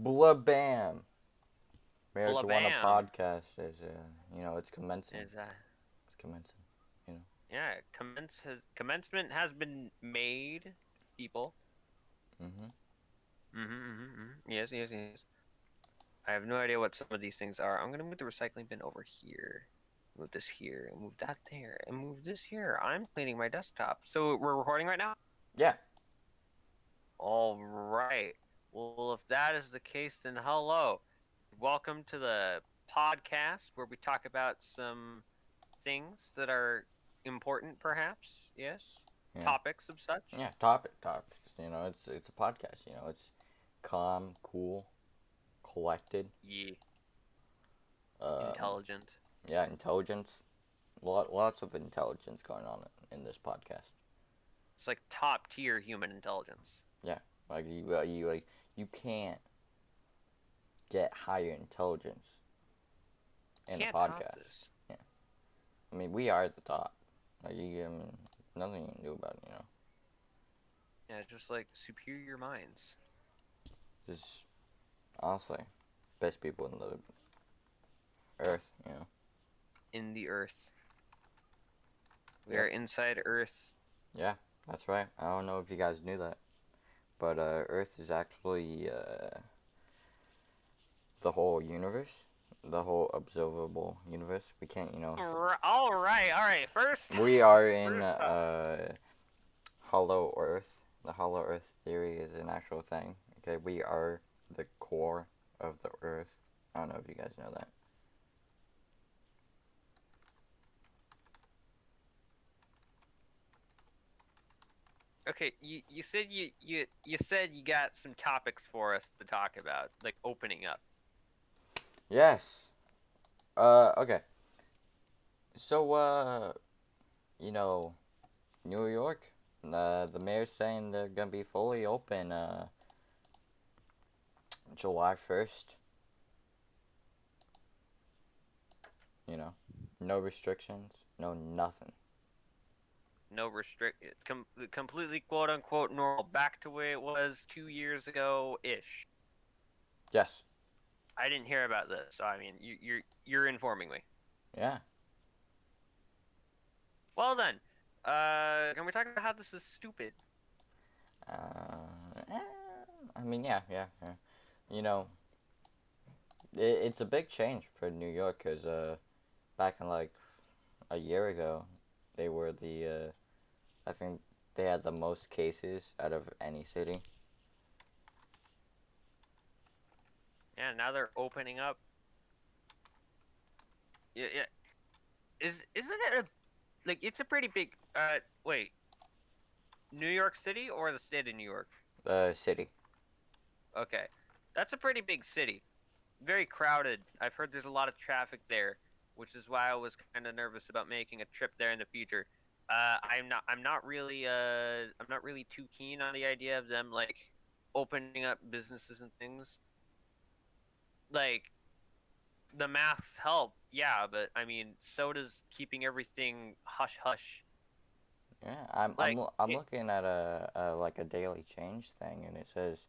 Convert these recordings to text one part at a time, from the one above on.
Blabam! Maero-jeh-whanna Bam Podcast is, it's commencing. is It's commencing, you know. yeah. Commencement has been made, people. Mm-hmm. Yes, yes, yes. I have no idea what some of these things are. I'm gonna move the recycling bin over here. Move this here, and move that there, and move this here. I'm cleaning my desktop. So we're recording right now? Yeah. All right. Well, if that is the case, then hello. Welcome to the podcast where we talk about some things that are important, perhaps. Yes. Yeah. Topics of such. Yeah, topics. It's a podcast, it's calm, cool, collected. Yeah. Um, Intelligent. yeah, intelligence. Lots of intelligence going on in this podcast. It's like top tier human intelligence. Yeah, you can't get higher intelligence in a Can't top podcast. this. Yeah, I mean we are at the top. Nothing you can do about it. Yeah, just like superior minds. Just honestly, best people in the earth. In the earth. We Yep. are inside earth. Yeah, that's right. I don't know if you guys knew that, but Earth is actually the whole universe, the whole observable universe. We can't. All right. First, We are in first hollow Earth. The hollow Earth theory is an actual thing. Okay, we are the core of the Earth. I don't know if you guys know that. Okay, you said you said you got some topics for us to talk about, like opening up. Yes. Okay. So, New York, the mayor's saying they're gonna be fully open, July 1st. No restrictions, no nothing. No completely quote unquote normal, back to where it was 2 years ago ish. Yes. I didn't hear about this, so I mean, you're informing me. Yeah. Well then, can we talk about how this is stupid? Uh, eh, I mean, yeah. You know, it's a big change for New York because back in like a year ago, they were I think they had the most cases out of any city. Yeah, now they're opening up. Yeah. Isn't it a like it's a pretty big wait, New York City or the state of New York? City. Okay. That's a pretty big city. Very crowded. I've heard there's a lot of traffic there, which is why I was kind of nervous about making a trip there in the future. I'm not really too keen on the idea of them like opening up businesses and things. Like the masks help, yeah, but I mean, so does keeping everything hush hush. Yeah, I'm Like I'm it, looking at like a daily change thing, and it says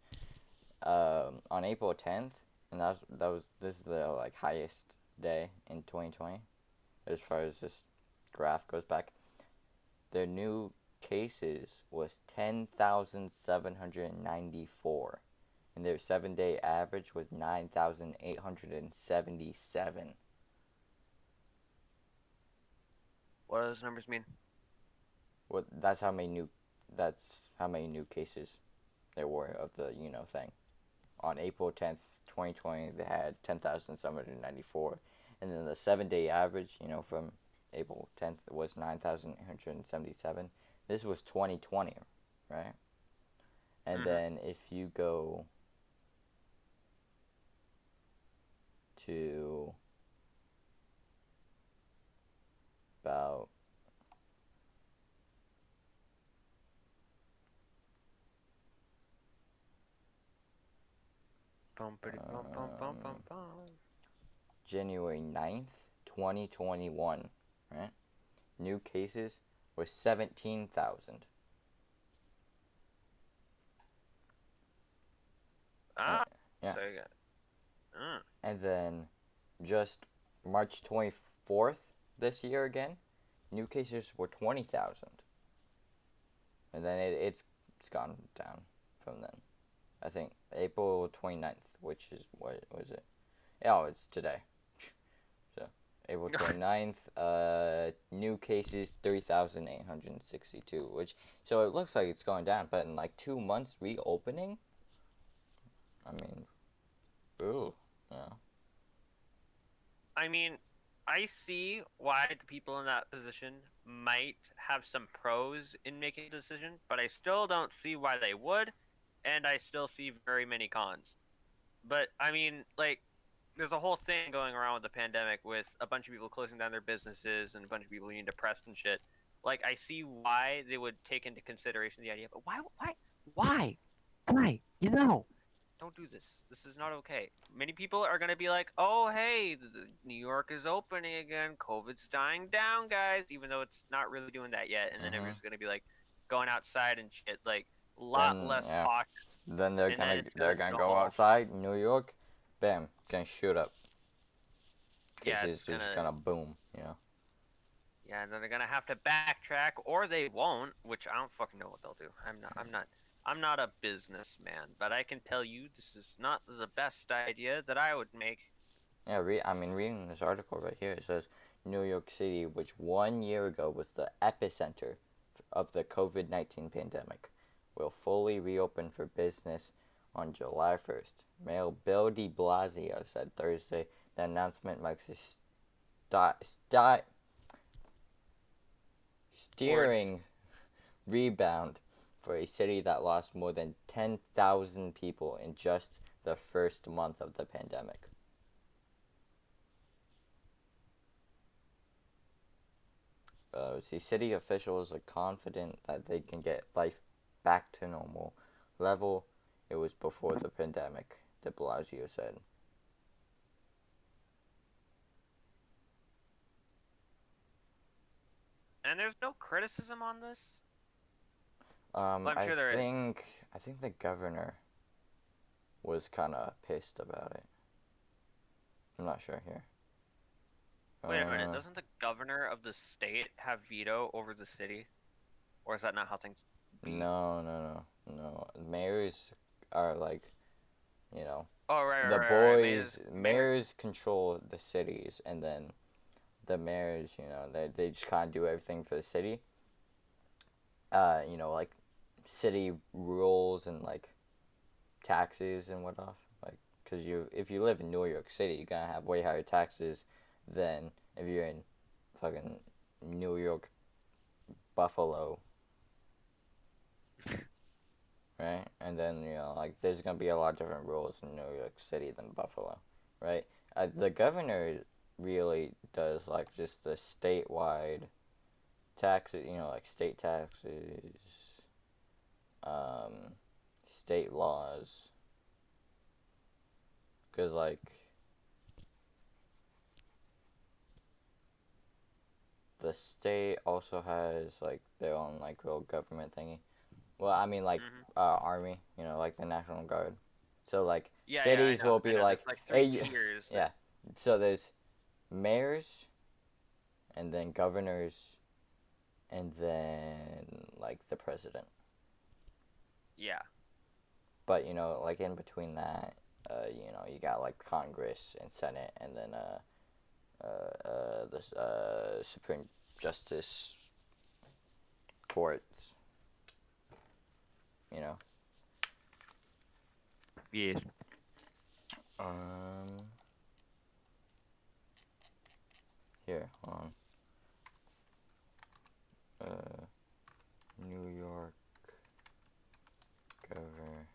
on April 10th, and this is the like highest day in 2020 as far as this graph goes back. Their new cases was 10,794, and their 7-day average was 9,877. what do those numbers mean? What that's how many new cases there were of the thing. On April 10th, 2020, they had 10,794, and then the 7-day average, from April 10th was 9,877. This was 2020, right? And Mm-hmm. then if you go to about January 9th, 2021, right? New cases was 17,000. Ah, Yeah. So you got. And then just March 24th this year again, new cases were 20,000. And then it's gone down from then. I think April 29th, which is, what was it? Oh, it's today. So, April 29th, new cases 3,862, which, so it looks like it's going down, but in like 2 months reopening, I mean, ooh, yeah. I mean, I see why the people in that position might have some pros in making a decision, but I still don't see why they would, and I still see very many cons. But I mean, like, there's a whole thing going around with the pandemic with a bunch of people closing down their businesses and a bunch of people being depressed and shit. Like, I see why they would take into consideration the idea, but why? Don't do this. This is not okay. Many people are going to be like, oh, hey, New York is opening again. COVID's dying down, guys, even though it's not really doing that yet. And then Mm-hmm. everyone's going to be like going outside and shit. Like, a lot Then, less yeah. talk. Then And then it's going they're to gonna go snowball. outside, New York, bam, gonna shoot up. Yeah, Cases it's just gonna. gonna boom, you know. Yeah, and then they're gonna have to backtrack, or they won't, which I don't fucking know what they'll do. I'm not a businessman, but I can tell you this is not the best idea that I would make. Yeah, reading this article right here, it says New York City, which 1 year ago was the epicenter of the COVID-19 pandemic, will fully reopen for business on July 1st. Mayor Bill de Blasio said Thursday the announcement marks a steering rebound for a city that lost more than 10,000 people in just the first month of the pandemic. City officials are confident that they can get life back to normal level it was before the pandemic, de Blasio said. And there's no criticism on this. Well, I'm I sure there is. think the governor was kind of pissed about it. I'm not sure here. Wait a minute, doesn't the governor of the state have veto over the city? Or is that not how things be? No. Mayors are like, you know, Oh, right, the right. mayors control the cities, and then the mayors, you know, they just kind of do everything for the city. You know, like city rules and like taxes and whatnot. Like, cause if you live in New York City, you're gonna have way higher taxes than if you're in fucking New York, Buffalo, right? And then, you know, like there's gonna be a lot of different rules in New York City than Buffalo, right? The governor really does like just the statewide taxes, you know, like state taxes, state laws, because like the state also has like their own like real government thingy. Well, I mean like army, you know, like the National Guard. So like Yeah, cities will I be know. There's like, like three hey, tiers. yeah. So there's mayors, and then governors, and then like the president. Yeah. But you know, like in between that, you know, you got like Congress and Senate, and then the Supreme Justice courts. You know. Yes. Um. Here, hold on. New York governor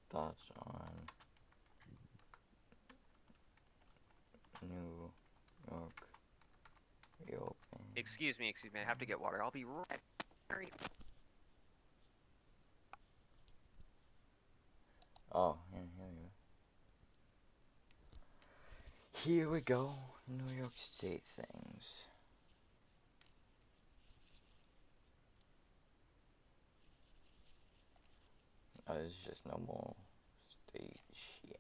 thoughts on New York reopening. Excuse me. I have to get water. I'll be right. Oh, here we go. Here we go. New York State things. It's just normal state shit.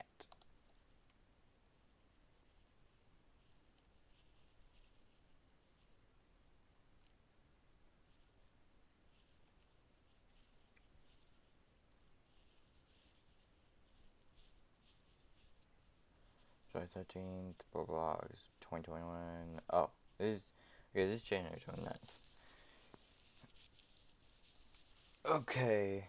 July 13th, blah blah, 2021. Oh, this is, okay, this is January 29th. Okay.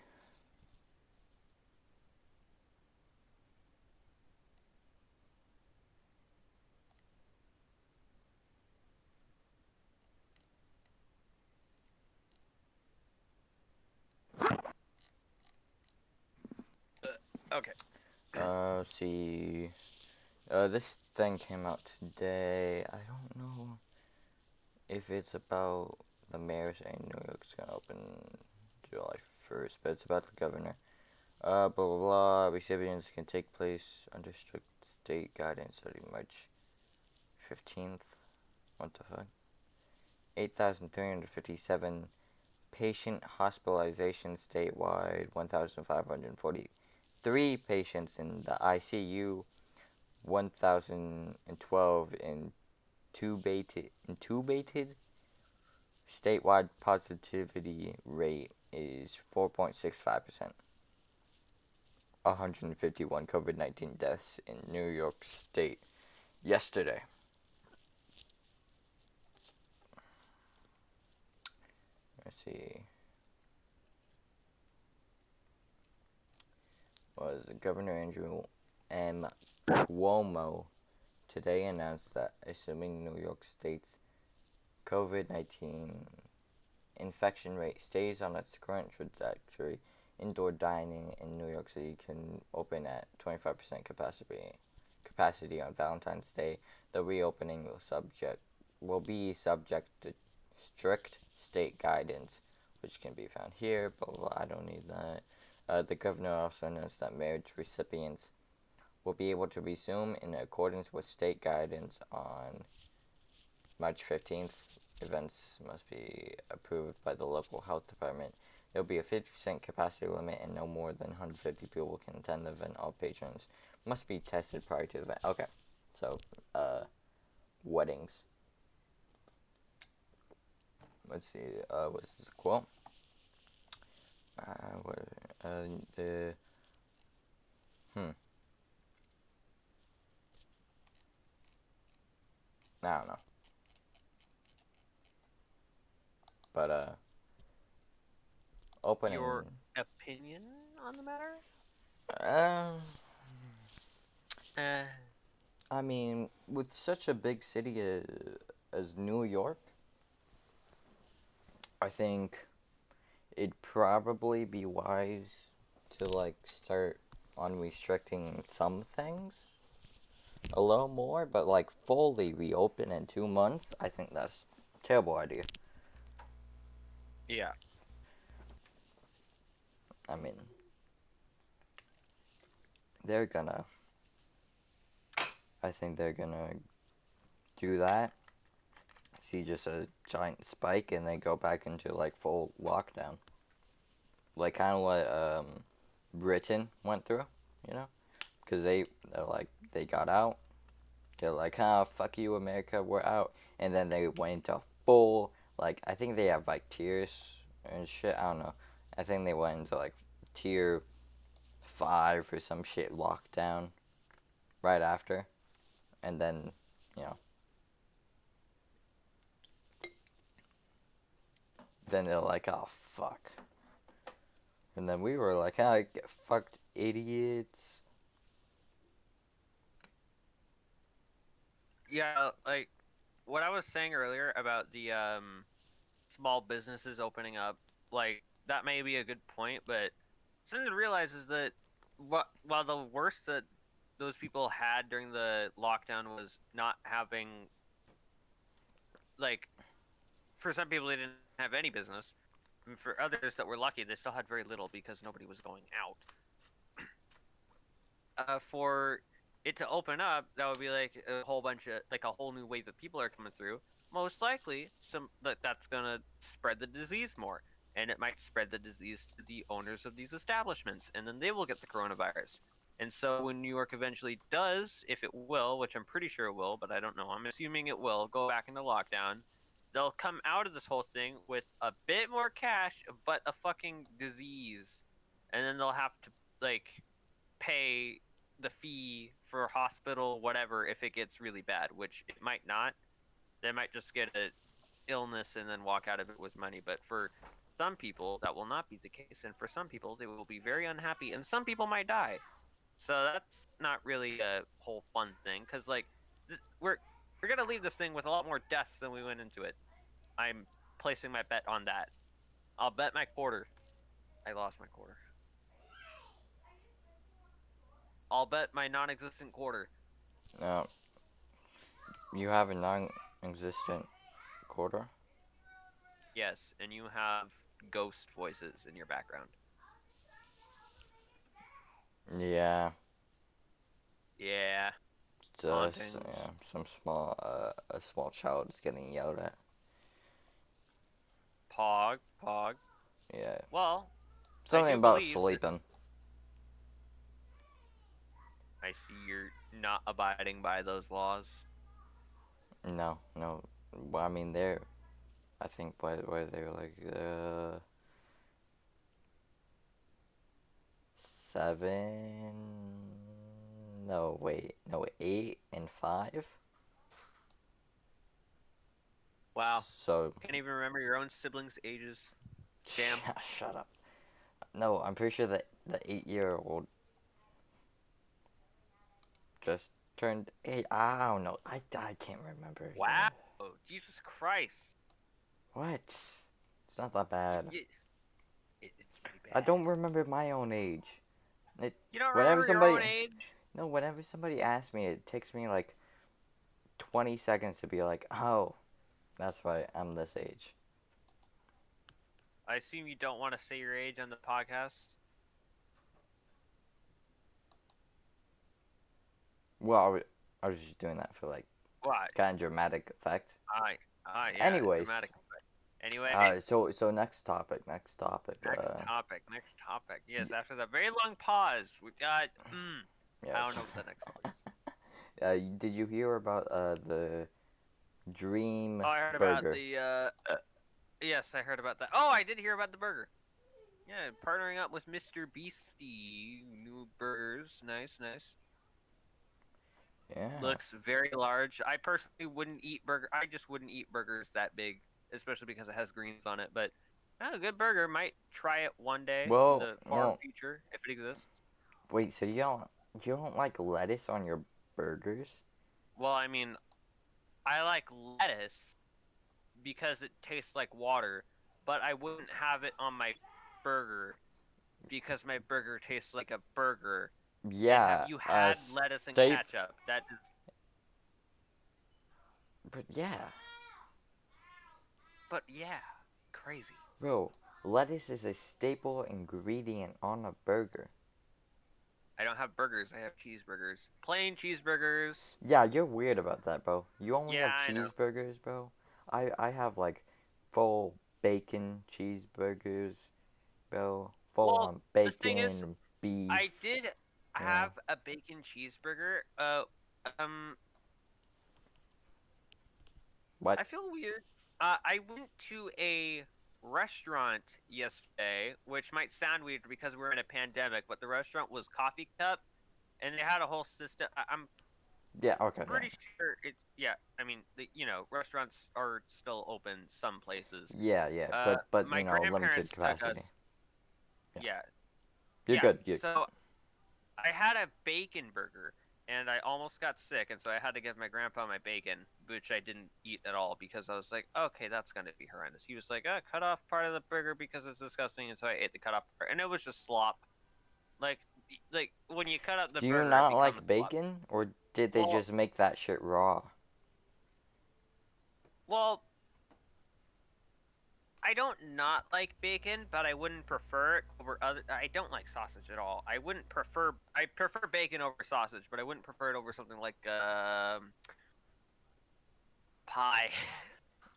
Okay. Let's see. This thing came out today. I don't know if it's about the mayor's in New York's gonna open July 1st, but it's about the governor. Blah blah blah. Recipients can take place under strict state guidance starting March 15th. What the fuck? 8,357 patient hospitalizations statewide, 1,543 patients in the ICU, 1,012 intubated. Statewide positivity rate is 4.65%. 151 COVID-19 deaths in New York State yesterday. Let's see. Was Governor Andrew M. Cuomo today announced that assuming New York State's COVID-19 infection rate stays on its current trajectory, indoor dining in New York City can open at 25% capacity on Valentine's Day. The reopening will be subject to strict state guidance, which can be found here. But I don't need that. The governor also announced that marriage recipients will be able to resume in accordance with state guidance on March 15th. Events must be approved by the local health department. There will be a 50% capacity limit and no more than 150 people can attend the event. All patrons must be tested prior to the event. Okay, so, weddings. Let's see, what's this quote? What, the, I don't know. But, opening. Your opinion on the matter? Um, Uh, I mean, with such a big city as New York, I think it'd probably be wise to like start on restricting some things a little more, but like fully reopen in 2 months, I think that's a terrible idea. yeah. I mean, they're gonna. I think they're gonna do that. See just a giant spike and then go back into like full lockdown. Like kind of what Britain went through, you know? Because they're like, they got out. They're like, fuck you, America, we're out. And then they went into full, like, I think they have like tiers and shit. I don't know. I think they went into like tier 5 or some shit lockdown right after. And then, you know. Then they're like, oh, fuck. And then we were like, get fucked, idiots. Yeah, like what I was saying earlier about the small businesses opening up, like that may be a good point, but something to realize is that while the worst that those people had during the lockdown was not having, like, for some people they didn't have any business, and for others that were lucky they still had very little because nobody was going out. For it to open up, that would be like a whole bunch of, like, a whole new wave of people are coming through. Most likely, that's gonna spread the disease more. and it might spread the disease to the owners of these establishments, and then they will get the coronavirus. And so when New York eventually does, if it will, which I'm pretty sure it will, but I don't know, I'm assuming it will, go back into lockdown, they'll come out of this whole thing with a bit more cash, but a fucking disease. And then they'll have to, like, pay the fee for hospital, whatever, if it gets really bad, which it might not. They might just get a illness and then walk out of it with money. But for some people, that will not be the case. And for some people, they will be very unhappy. And some people might die. So that's not really a whole fun thing, because like we're gonna leave this thing with a lot more deaths than we went into it. I'm placing my bet on that. I'll bet my quarter. I lost my quarter. I'll bet my non-existent quarter. No. You have a non-existent quarter? Yes, and you have ghost voices in your background. Yeah. Yeah. Just some small a small child is getting yelled at. Pog. Yeah. Well, Something about sleeping. I see you're not abiding by those laws. No. Well, I mean, I think by the way they're like 7. No, wait. No, 8 and 5. Wow. So. Can't even remember your own siblings' ages. Damn. Shut up. No, I'm pretty sure that the 8-year-old just turned 8. I don't know. I can't remember. Wow. Oh, Jesus Christ. What? It's not that bad. It's pretty bad. I don't remember my own age. You don't remember your own age? No, whenever somebody asks me, it takes me like 20 seconds to be like, oh, that's why I'm this age. I assume you don't want to say your age on the podcast? Well, I was just doing that for like what? Kind of dramatic effect. Yeah. Anyways. Dramatic effect. Anyway. So next topic. Next topic. Yes, after that very long pause, we got. Yes. I don't know what the next one is. Did you hear about the Dream Burger? Oh, I heard about the. Yes, I heard about that. Oh, I did hear about the burger. Yeah, partnering up with Mr. Beastie, new burgers. Nice. Yeah. Looks very large. I personally wouldn't eat burger. I just wouldn't eat burgers that big, especially because it has greens on it. But a good burger. Might try it one day in the far future if it exists. Wait, so you don't like lettuce on your burgers? Well, I mean, I like lettuce because it tastes like water, but I wouldn't have it on my burger because my burger tastes like a burger. Yeah. And have you had lettuce and ketchup? That is. But yeah. Crazy. Bro, lettuce is a staple ingredient on a burger. I don't have burgers. I have cheeseburgers. Plain cheeseburgers. Yeah, you're weird about that, bro. You only have cheeseburgers, bro. I have like full bacon cheeseburgers, bro. Full on bacon and beef. I did have a bacon cheeseburger. What? I feel weird. I went to a restaurant yesterday, which might sound weird because we're in a pandemic, but the restaurant was Coffee Cup, and they had a whole system. I'm pretty sure it's I mean, restaurants are still open some places. Yeah, but my limited capacity. Yeah. You're good. So I had a bacon burger, and I almost got sick, and so I had to give my grandpa my bacon, which I didn't eat at all because I was like, okay, that's going to be horrendous. He was like, cut off part of the burger because it's disgusting, and so I ate the cut off part, and it was just slop. Like when you cut up the burger. Do you not like bacon, or did they just make that shit raw? Well, I don't not like bacon, but I wouldn't prefer it over other. I don't like sausage at all. I prefer bacon over sausage, but I wouldn't prefer it over something like pie.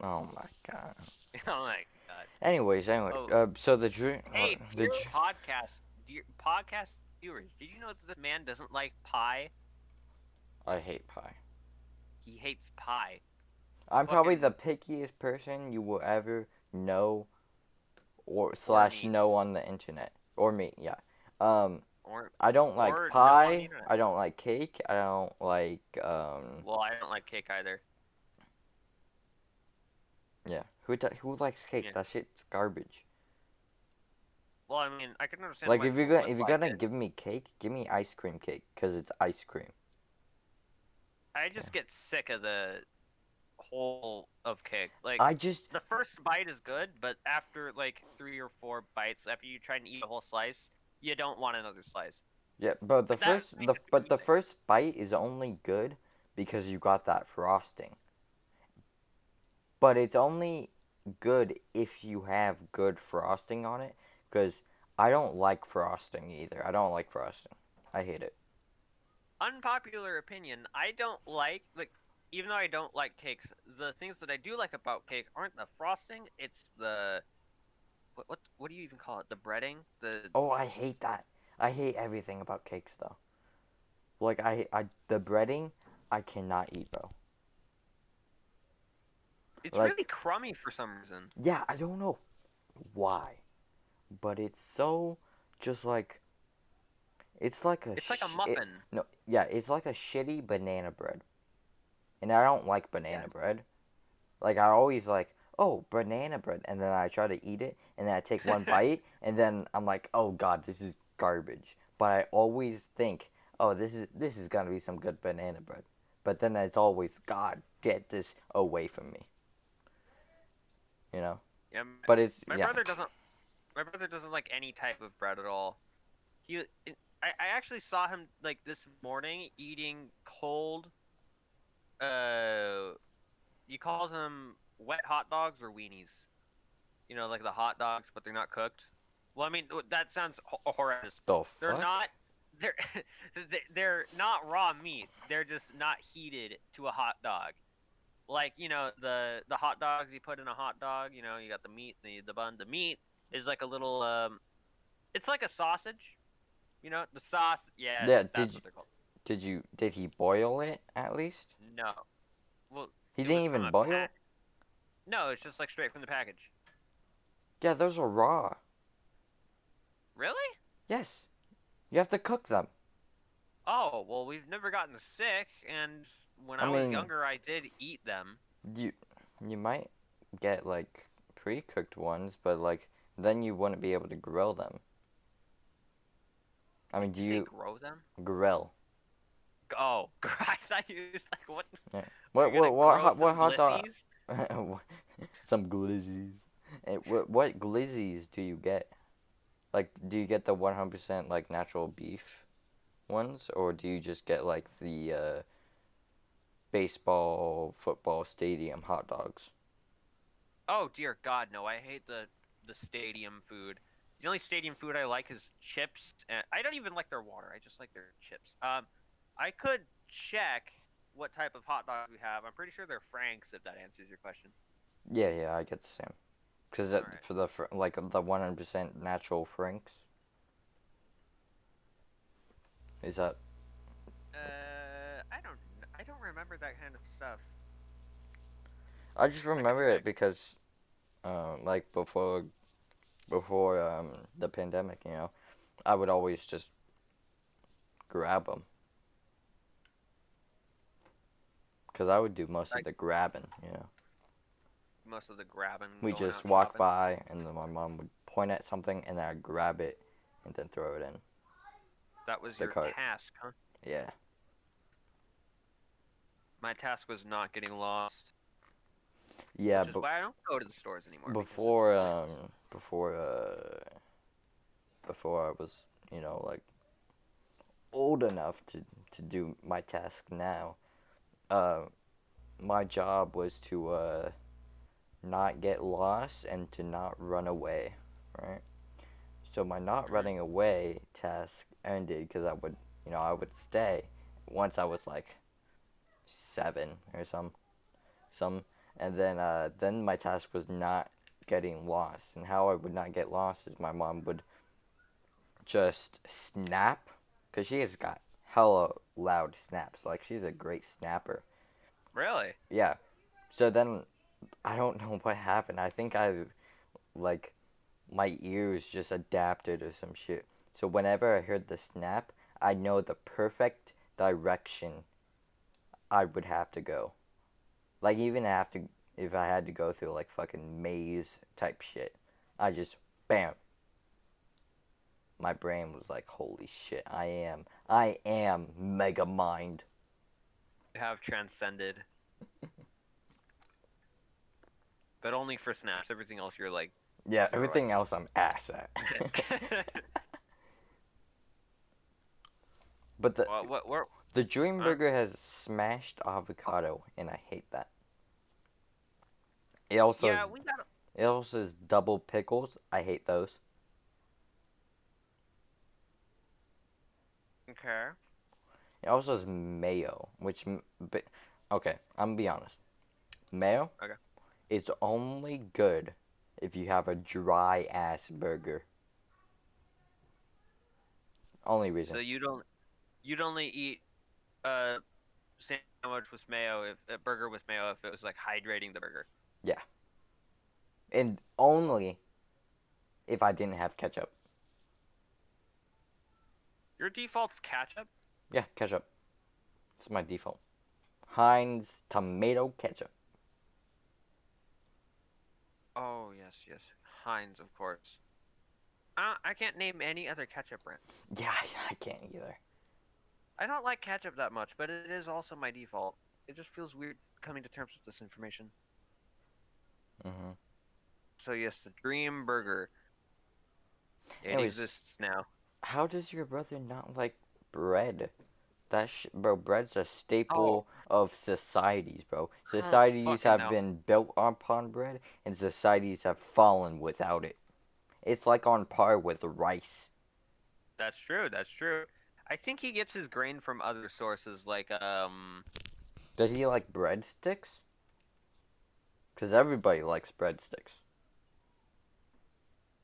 Oh my god. I'm like, God. Anyway, Oh, so the dream, hey, the dear podcast viewers, did you know that this man doesn't like pie? I hate pie. He hates pie. I'm probably Fucking the pickiest person you will ever know or or slash meat know on the internet or me. Yeah. Um, or I don't like or no on the pie. internet. I don't like cake. I don't like Well, I don't like cake either. yeah. Who likes cake? Yeah. That shit's garbage. Well, I mean, I can understand Like why people would if you're like gonna it. give me cake, give me ice cream cake because it's ice cream. I Yeah. just get sick of the whole of cake. Like I just the first bite is good, but after like 3 or 4 bites, after you try and eat a whole slice, you don't want another slice. yeah, but But that makes it a but good the thing. first bite is only good because you got that frosting. But it's only good if you have good frosting on it because I don't like frosting either. I don't like frosting. I hate it. Unpopular opinion, I don't like even though I don't like cakes, the things that I do like about cake aren't the frosting, it's the what do you even call it? The breading? The Oh, I hate that. I hate everything about cakes though. Like I the breading I cannot eat, bro. it's really Like crummy for some reason. yeah, I don't know why, but it's so just like it's like a It's like a muffin. no, yeah, it's like a shitty banana bread. And I don't like banana Yes. bread. Like I always like, oh, banana bread, and then I try to eat it, and then I take one bite, and then I'm like, oh god, this is garbage. But I always think, oh, this is gonna be some good banana bread. But then it's always, God, get this away from me. You know. Yeah, But it's my yeah. brother doesn't my brother doesn't like any type of bread at all. I actually saw him like this morning eating cold you call them wet hot dogs or weenies. You know, like the hot dogs, but they're not cooked. Well, I mean that sounds horrendous. The They're fuck? not. They're they're not raw meat. They're just not heated to a hot dog. Like the hot dogs you put in a hot dog. You got the meat, the bun. The meat is like a little it's like a sausage. The sauce. Yeah. Yes, that's what they're called. Did he boil it at least? No, well, He it didn't was from even a boil. pack. No, it's just like straight from the package. Yeah, those are raw. Really? Yes, you have to cook them. Oh, well, we've never gotten sick, and when I I was mean, younger, I did eat them. you you might get like pre-cooked ones, but like then you wouldn't be able to grill them. I mean, Did do you say you grow them? grill? Oh, I thought you was like, what? Yeah. We're gonna grow What some hot dog? glissies? Some glizzies. What glizzies do you get? Like, do you get the 100% like natural beef ones, or do you just get like the baseball, football stadium hot dogs? Oh dear God, no! I hate the stadium food. The only stadium food I like is chips. And I don't even like their water. I just like their chips. I could check what type of hot dog we have. I'm pretty sure they're Franks, if that answers your question. Yeah, yeah, I get the same. Cause All right. for the like the 100% natural franks, is that I don't remember that kind of stuff. I just I could remember it check. because like before the pandemic, I would always just grab them because I would do most of Like the grabbing. most of the grabbing, We going just out walk shopping. by, and then my mom would point at something, and then I'd grab it, and then throw it in That was the your cart. task, huh? Yeah, My task was not getting lost, yeah, which is but why I don't go to the stores anymore because it's before pointless. before I was like old enough to do my task now, uh, my job was to not get lost and to not run away, right? So my not Hmm. running away task ended because I would stay once I was like 7 or some, and then my task was not getting lost. And how I would not get lost is my mom would just snap, because she has got hella loud snaps. Like, she's a great snapper. Really? Yeah. So then, I don't know what happened. I think like, my ears just adapted or some shit. So whenever I heard the snap, I know the perfect direction I would have to go. Like, even if I had to go through, like, fucking maze type shit, I just, bam. My brain was like, holy shit, I am Mega Mind. You have transcended, but only for snaps. Everything else, you're like Yeah, zero everything else I'm ass at. at. But what? the Dream Huh? Burger has smashed avocado, and I hate that. It also Yeah, has we got. it also has double pickles. I hate those. Okay. It also has mayo, okay, I'm gonna be honest. Mayo, Okay. it's only good if you have a dry ass burger. Only So reason. you'd only eat a sandwich with mayo if a burger with mayo if it was like hydrating the burger. Yeah. And only if I didn't have ketchup. Your default's ketchup. Yeah, ketchup. It's my default. Heinz tomato ketchup. Oh yes. Heinz, of course. I can't name any other ketchup brand. Yeah, I can't either. I don't like ketchup that much, but it is also my default. It just feels weird coming to terms with this information. Mm-hmm. So yes, the Dream Burger. It Anyways, exists now. how does your brother not like bread? Bro, bread's a Oh, staple of societies, bro. I don't Societies fucking have know. been built upon bread, and societies have fallen without it. It's like on par with rice. That's true. That's true. I think he gets his grain from other sources, like Does he like breadsticks? Because everybody likes breadsticks.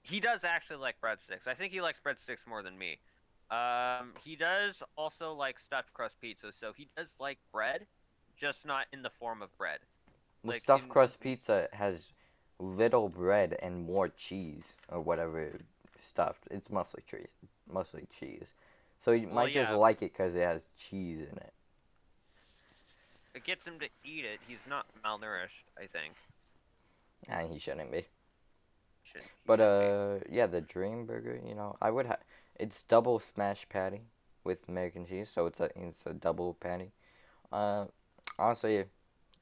he does actually like breadsticks. I think he likes breadsticks more than me. He does also like stuffed crust pizza, so he does like bread, just not in the form of bread. Well, Like stuffed in crust pizza has little bread and more cheese or whatever stuffed. It's mostly cheese. So you well, might just yeah, like it because it has cheese in it. it gets him to eat it. He's not malnourished, I think. And he shouldn't be. He But shouldn't be. yeah, the Dream Burger. I would have. It's double smash patty with American cheese, so it's a double patty. Uh, Honestly,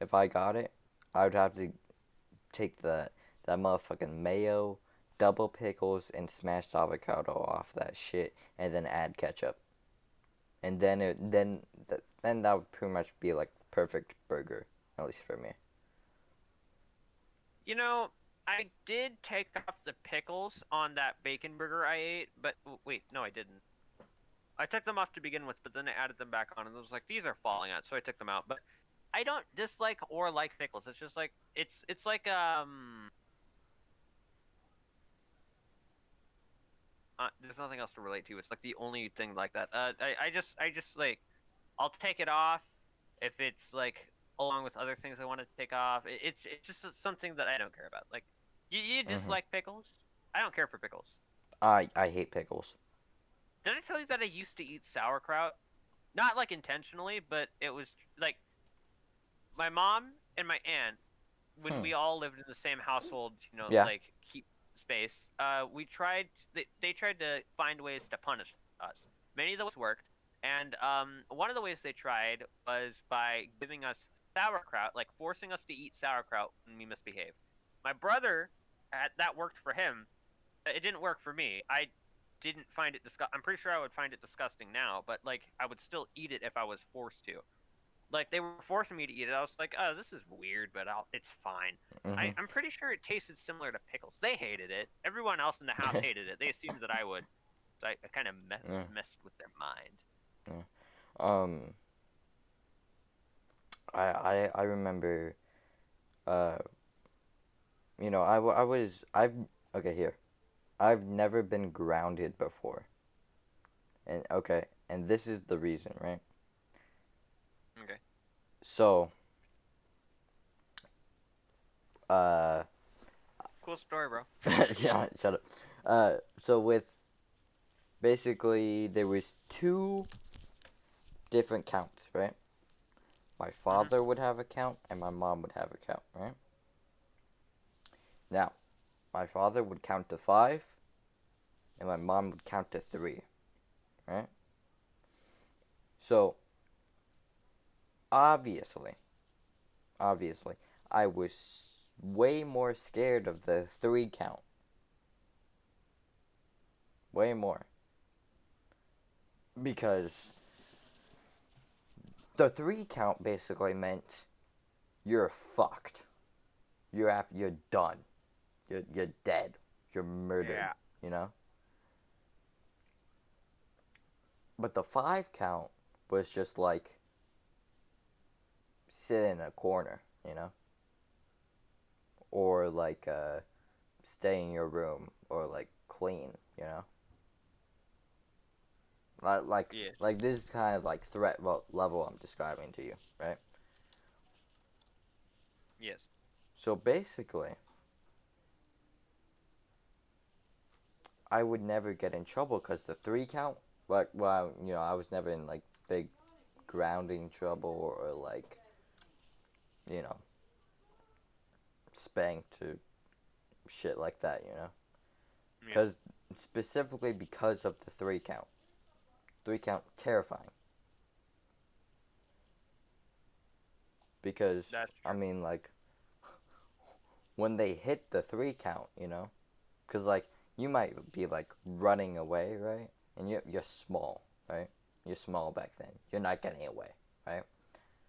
if I got it, I would have to take that motherfucking mayo, double pickles, and smashed avocado off that shit, and then add ketchup, and then that would pretty much be like perfect burger, at least for me. You know, I did take off the pickles on that bacon burger I ate, but wait, no, I didn't. I took them off to begin with, but then I added them back on, and I was like, these are falling out, so I took them out. But I don't dislike or like pickles. It's just like it's like there's nothing else to relate to. It's like the only thing like that. I just like I'll take it off if it's like along with other things I want to take off. It's just something that I don't care about. Like you Mm-hmm. dislike pickles? I don't care for pickles. I hate pickles. Did I tell you that I used to eat sauerkraut? Not like intentionally, but it was like my mom and my aunt, when Hmm. we all lived in the same household, Yeah. like keep space, we tried they tried to find ways to punish us. Many of those worked, and one of the ways they tried was by giving us sauerkraut, like forcing us to eat sauerkraut when we misbehaved. My brother, that worked for him. It didn't work for me. I didn't find it I'm pretty sure I would find it disgusting now, but like I would still eat it if I was forced to. Like they were forcing me to eat it. I was like, oh, this is weird, but it's fine. Mm-hmm. I'm pretty sure it tasted similar to pickles. They hated it. Everyone else in the house hated it. They assumed that I would. So I kind of Yeah. messed with their mind. Yeah. Um. I remember. Uh. okay, here. I've never been grounded before. And okay, and this is the reason, right? Okay. So, uh, Cool story, bro. shut up. So with basically there was two different counts, right? My Mm-hmm. father would have a count and my mom would have a count, right? Now, my father would count to 5 and my mom would count to 3, right? So, obviously, I was way more scared of the 3 count. Way more. Because the 3 count basically meant you're fucked. You're done. You're dead. You're murdered, Yeah. you know? But the 5 count was just like sit in a corner, you know? Or like stay in your room or like clean, you know? Like Yeah. like this is kind of like threat level I'm describing to you, right? Yes. So basically, I would never get in trouble because the 3 count, like, well, I was never in like big grounding trouble or like, you know, spanked or shit like that, you know? Yeah. Because specifically because of the 3 count. 3 count, terrifying. Because, That's I true. mean, like, when they hit the 3 count, you know? Because, like, you might be, like, running away, right? And you're small, right? You're small back then. You're not getting away, right?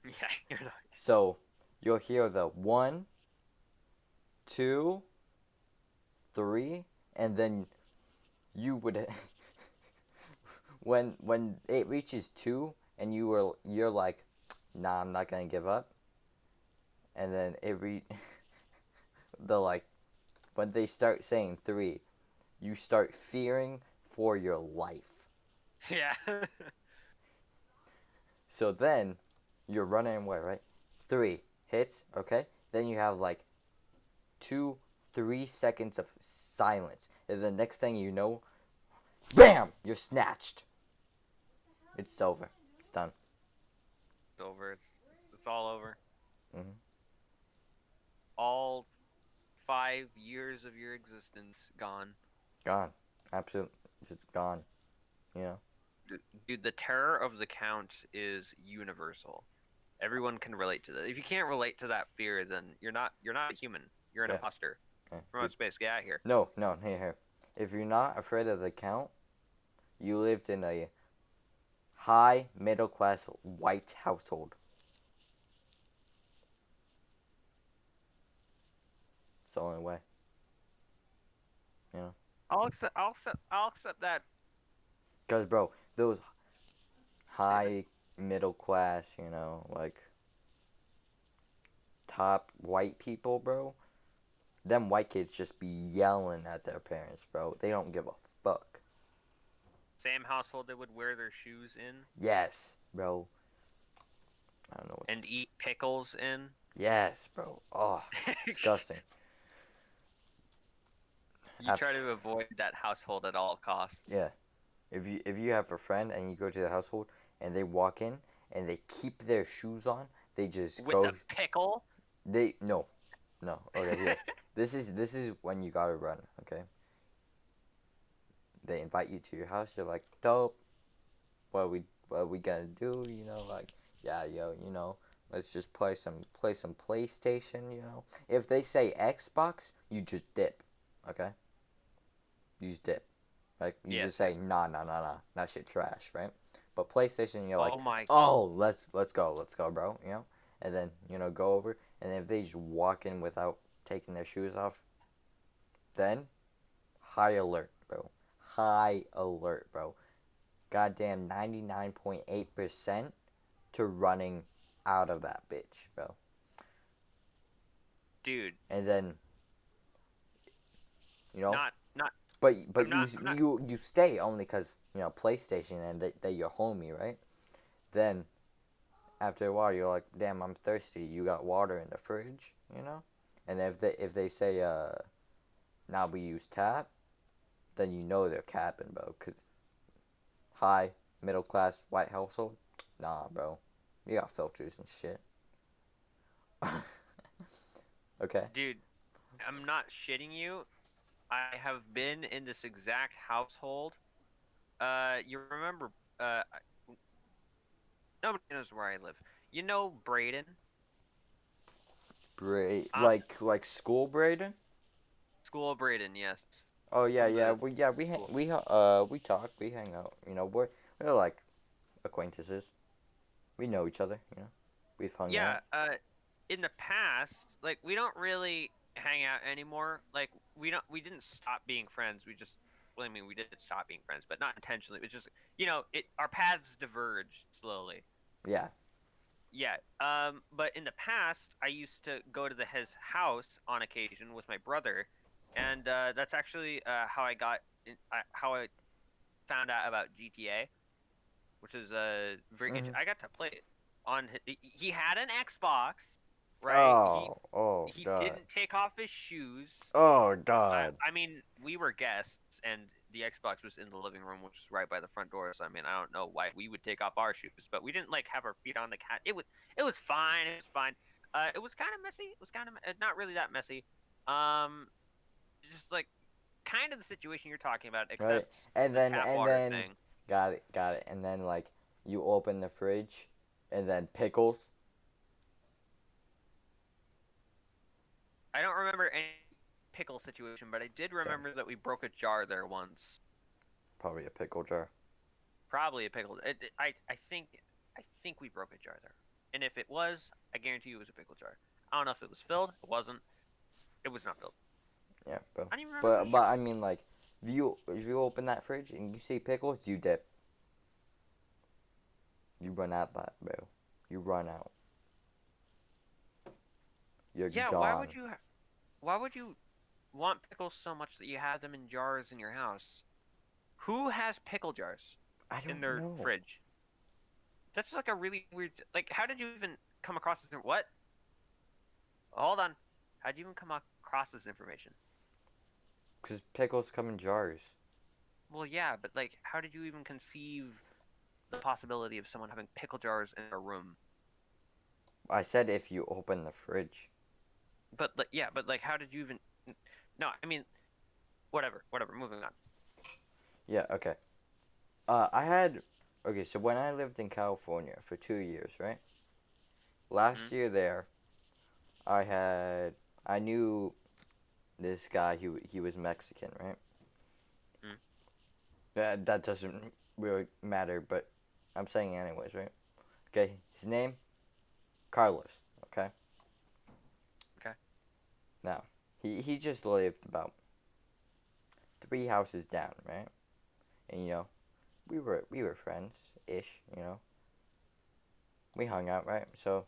Yeah, you're not. So, you'll hear the 1, 2, 3, and then you would when it reaches 2 and you're like, nah, I'm not gonna give up, and then the like when they start saying 3, you start fearing for your life. Yeah. So then you're running away, right? 3 hits, okay? Then you have like 2, 3 seconds of silence, and the next thing you know, bam, you're snatched. It's over. It's done. It's over. It's all over. Hmm. All 5 years of your existence gone. Gone. Absolutely, just gone. You know. Dude, the terror of the count is universal. Everyone can relate to that. If you can't relate to that fear, then you're not a human. You're an Yeah. imposter. Yeah. From outer space, get out of here. No, no, here. If you're not afraid of the count, you lived in a high middle class white household. It's the only way. You know. I'll accept that. Cause bro, those high middle class, like top white people, bro. Them white kids just be yelling at their parents, bro. They don't give a fuck. Same household they would wear their shoes in Yes, bro. I don't know what. and eat pickles in. Yes, bro. Oh, disgusting. You try to avoid that household at all costs. Yeah. If you have a friend and you go to the household and they walk in and they keep their shoes on, they just With go. a pickle? They no, no. Okay, here. This is when you gotta run. Okay. They invite you to your house. You're like, dope. What we gonna do? Like, yeah, yo, let's just play some PlayStation. If they say Xbox, you just dip. Okay. You just dip. Like you Yes. just say nah, that shit trash, right? But PlayStation, you're like, Oh my. oh, let's go, bro, and then go over, and if they just walk in without taking their shoes off, then high alert, bro, high alert, bro, goddamn 99.8% to running out of that bitch, bro, Dude. and then You know, Not. but I'm not. you stay only because PlayStation and they your homie, right? Then after a while, you're like, damn, I'm thirsty. You got water in the fridge, you know? And if they say now we use tap, then you know they're capping, bro. Cause high middle class white household, nah, bro. You got filters and shit. Okay. Dude, I'm not shitting you. I have been in this exact household. You remember? Nobody knows where I live. You know Braden? Braid Um, like school braiding. School Braden, yes, Oh yeah, from yeah. the We school. we talk, we hang out. We're like acquaintances. We know each other. We've hung Yeah. out. In the past, like we don't really hang out anymore. Like we didn't stop being friends. We just, well, I mean, we did stop being friends, but not intentionally. It was just, our paths diverged slowly. Yeah. Yeah. But in the past, I used to go to his house on occasion with my brother, and that's actually how I found out about GTA, which is a very good. Mhm. I got to play it on. He had an Xbox, right? Oh He god. didn't take off his shoes. Oh god. I mean, we were guests, and the Xbox was in the living room, which is right by the front door. So I mean, I don't know why we would take off our shoes, but we didn't like have our feet on the cat. It was fine. It was fine. It was kind of messy. It was kind of not really that messy. Um, just like kind of the situation you're talking about, Right. except And the then tap and water then thing. got it. And then like you open the fridge, and then pickles. I don't remember any pickle situation, but I did Damn. remember that we broke a jar there once. Probably a pickle jar. Probably a pickle. I think we broke a jar there, and if it was, I guarantee you it was a pickle jar. I don't know if it was filled. It wasn't. It was not filled. Yeah, bro. I don't even remember if it But was but jar I filled. mean like if you open that fridge and you see pickles, you dip. You run out that, bro. You run out. You're Yeah. gone. Why would you want pickles so much that you have them in jars in your house? Who has pickle jars I in don't their know. fridge? That's like a really weird. Like, how did you even come across this? What? Hold on. How did you even come across this information? Cause pickles come in jars. Well, yeah, but like, how did you even conceive the possibility of someone having pickle jars in a room? I said if you open the fridge. But like, yeah, but like, how did you even? No, I mean, whatever. Moving on. Yeah. Okay. I had. Okay, so when I lived in California for 2 years, right? Hmm. Last year there, I knew this guy. He was Mexican, right? Hmm. That doesn't really matter, but I'm saying anyways, right? Okay, his name Carlos. Okay, Okay. now he just lived about 3 houses down, right? And we were friends ish, we hung out, right? So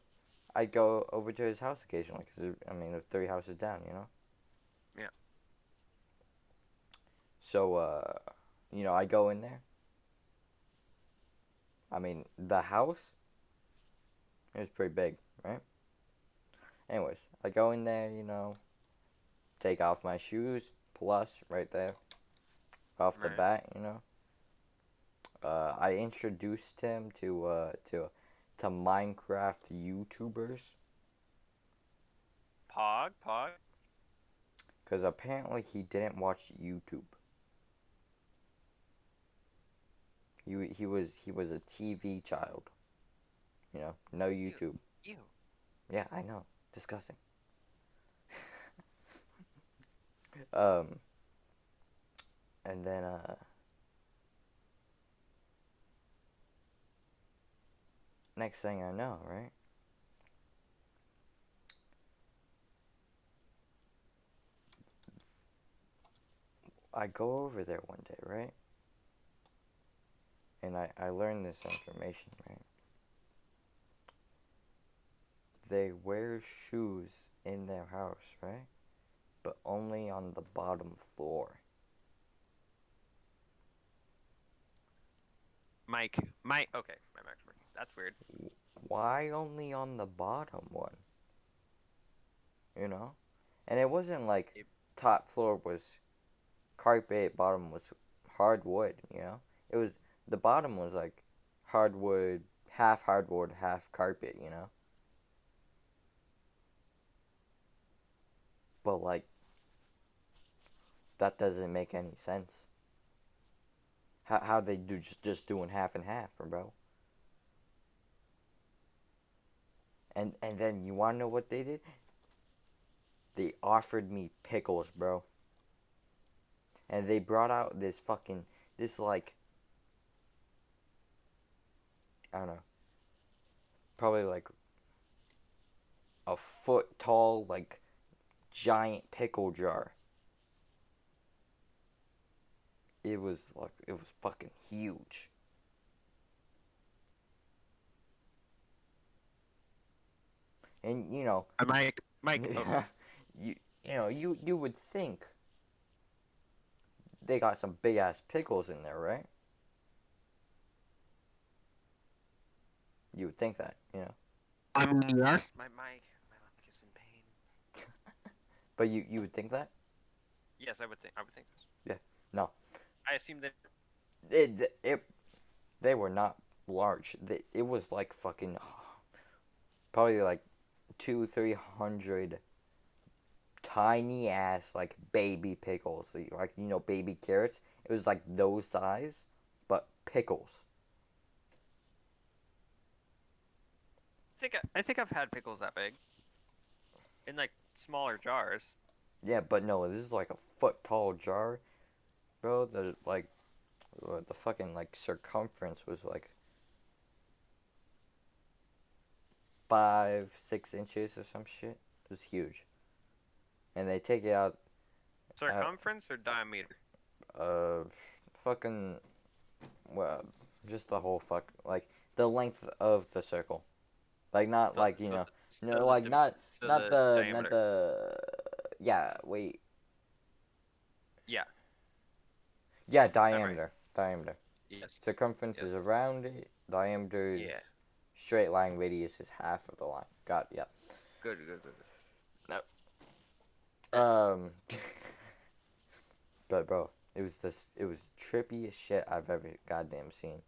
I'd go over to his house occasionally because I mean, 3 houses down. Yeah. So I go in there. I mean, the house it was pretty big, right? Anyways, I go in there, take off my shoes, plus right there, off the Right. bat. I introduced him to Minecraft YouTubers Pog. because apparently he didn't watch YouTube. He was a TV child, no Ew. YouTube. Ew. Yeah, I know, disgusting. Um, and then next thing I know, right? I go over there one day, right? And I learned this information, right? They wear shoes in their house, right? but only on the bottom floor. Mike, okay, my mic's working. That's weird. Why only on the bottom one? You know? And it wasn't like top floor was carpet, bottom was hardwood, you know? It was, the bottom was like hardwood, half carpet, you know? But like, that doesn't make any sense. How they do just doing half and half, bro? And then you wanna know what they did? They offered me pickles, bro. And they brought out this like, I don't know, probably like a foot tall, like giant pickle jar. It was fucking huge. And you know, Mike. Oh. you would think they got some big ass pickles in there, right? You would think that, you know. Yes. My mic is in pain. But you would think that? Yes, I would think. This. Yeah. No. I assume that. They were not large. It was like fucking probably like 200-300 tiny ass like baby pickles, like baby carrots. It was like those size, but pickles. I think I've had pickles that big. In like smaller jars. Yeah, but no, this is like a foot tall jar, bro. The like the fucking like circumference was like 5-6 inches or some shit. It was huge. And they take it out. Circumference or diameter? Uh, fucking well, just the whole like the length of the circle, like not like no, like not the yeah, wait, yeah diameter. Yes. Circumference is around it. Diameter is straight line. Radius is half of the line. Got it. Yeah. Good. No. But bro, it was trippiest shit I've ever goddamn seen.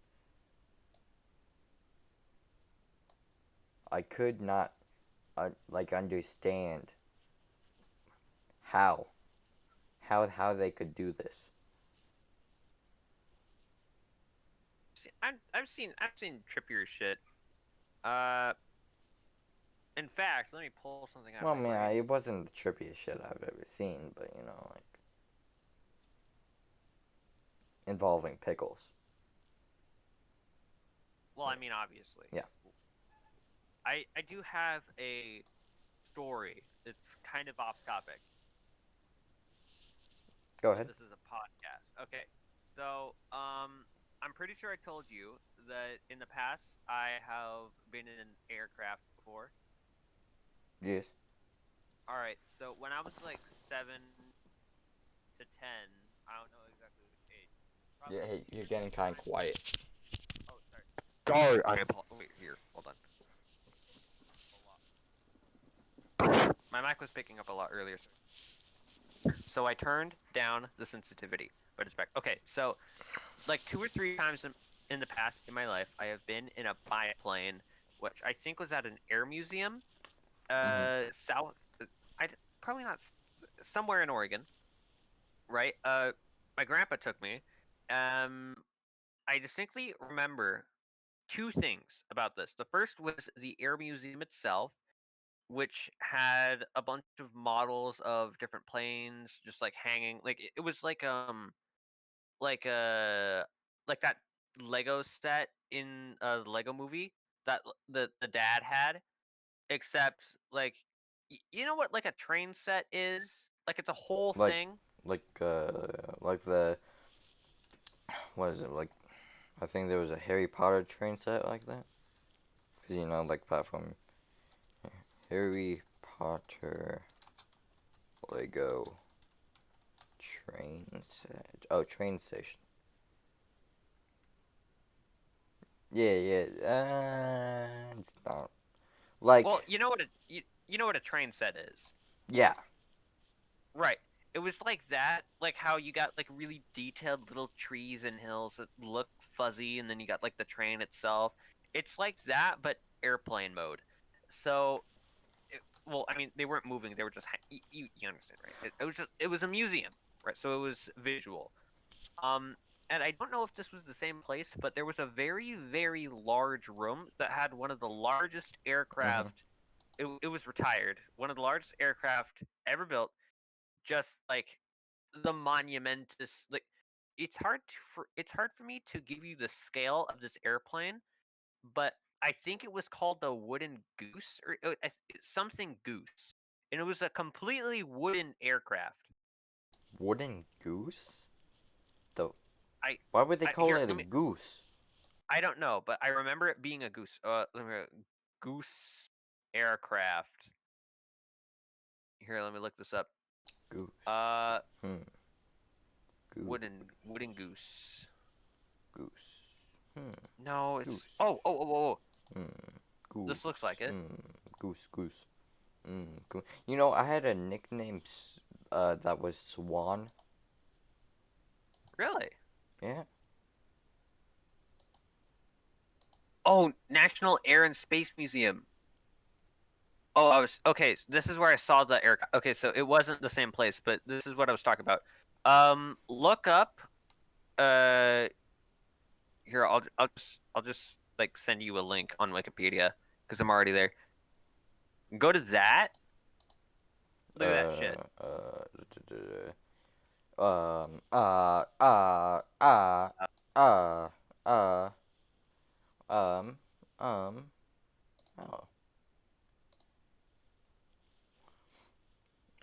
I could not understand how they could do this. I've seen trippier shit. In fact, let me pull something out. Well, I mean, it wasn't the trippiest shit I've ever seen, but like involving pickles. Well, I mean, obviously. Yeah. I do have a story. It's kind of off topic. Go ahead. This is a podcast. Okay. So, I'm pretty sure I told you that in the past I have been in an aircraft before. Yes. All right. So when I was like 7 to 10, I don't know exactly which age. Yeah, hey, you're getting kind of quiet. Oh, sorry. Wait, here. Hold on. My mic was picking up a lot earlier. So I turned down the sensitivity, but it's back. Okay, so like 2 or 3 times in the past in my life, I have been in a biplane, which I think was at an air museum, south. Probably not somewhere in Oregon, right? My grandpa took me. I distinctly remember 2 things about this. The first was the air museum itself, which had a bunch of models of different planes just like hanging. Like it was like a like that Lego set in a Lego movie that the dad had, except like you know what like a train set is? Like it's a whole Like thing. like the what is it like? I think there was a Harry Potter train set like that. Cause like platform Harry Potter Lego train set. Oh, train station. Yeah. It's not like Well, you know what a train set is. yeah. Right. It was like that, like how you got like really detailed little trees and hills that look fuzzy, and then you got like the train itself. It's like that, but airplane mode. So, well, I mean, they weren't moving; they were just you understand, right? It was a museum, right? So it was visual. Um, and I don't know if this was the same place, but there was a very large room that had one of the largest Mhm. aircraft. It was retired, one of the largest aircraft ever built, just like the monumentous, like it's hard for me to give you the scale of this airplane, but I think it was called the wooden goose, or something goose, and it was a completely wooden aircraft. Wooden goose. The I, Why would they I call here it a let me goose? I don't know, but I remember it being a goose. Goose aircraft. Here, let me look this up. Goose. Uh, Hmm. Goose. wooden goose. Goose. Hmm. No, it's Goose. oh. Hmm. This looks like Goose. it. Hmm. Goose. Hmm. You know, I had a nickname. That was Swan. Really? Yeah. Oh, National Air and Space Museum. Oh, I was okay. This is where I saw the air. Okay, so it wasn't the same place, but this is what I was talking about. Look up. Uh, Here, I'll just like send you a link on Wikipedia because I'm already there. Go to that. Look at that Uh. shit. Uh. Um. Uh. Uh. Uh. Uh. Uh. Um. Um. Oh.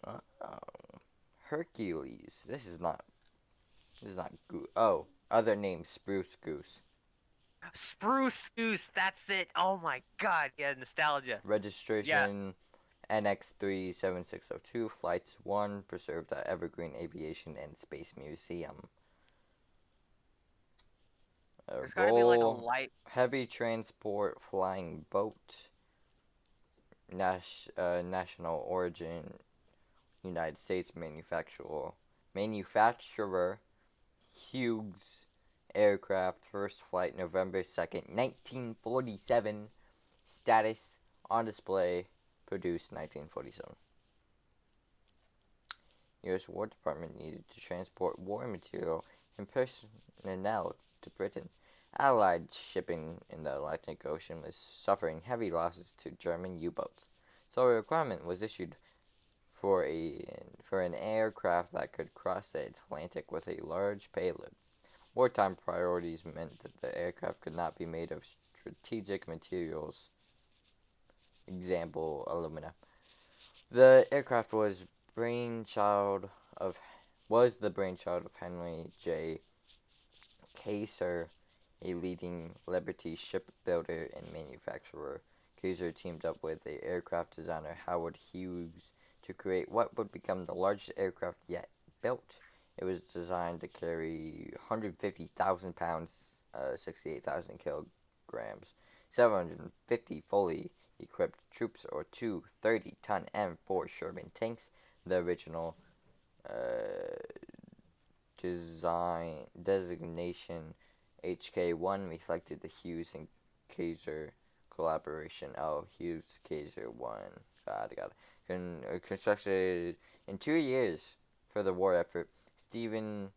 Oh. Hercules. This is not goose. Oh. Other name Spruce Goose. Spruce Goose. That's it. Oh my god. Yeah, nostalgia. Yeah, Registration NX37602, Flights 1, preserved at Evergreen Aviation and Space Museum. there's got to be like a Roll, light. heavy transport flying boat, national origin, United States manufacturer, Hughes Aircraft, first flight November 2nd, 1947, status on display, produced 1947. U.S. War Department needed to transport war material and personnel to Britain. Allied shipping in the Atlantic Ocean was suffering heavy losses to German U-boats, so a requirement was issued for an aircraft that could cross the Atlantic with a large payload. Wartime priorities meant that the aircraft could not be made of strategic materials, example alumina. The aircraft brainchild of the brainchild of Henry J. Kaiser, a leading Liberty shipbuilder and manufacturer. Kaiser teamed up with the aircraft designer Howard Hughes to create what would become the largest aircraft yet built. It was designed to carry 150,000 pounds, 68,000 kilograms, 750 fully equipped troops, or two 30-ton M4 Sherman tanks. The original uh, designation HK1 reflected the Hughes and Kaiser collaboration. Oh, Hughes Kaiser 1. God. Constructed in 2 years for the war effort. Stephen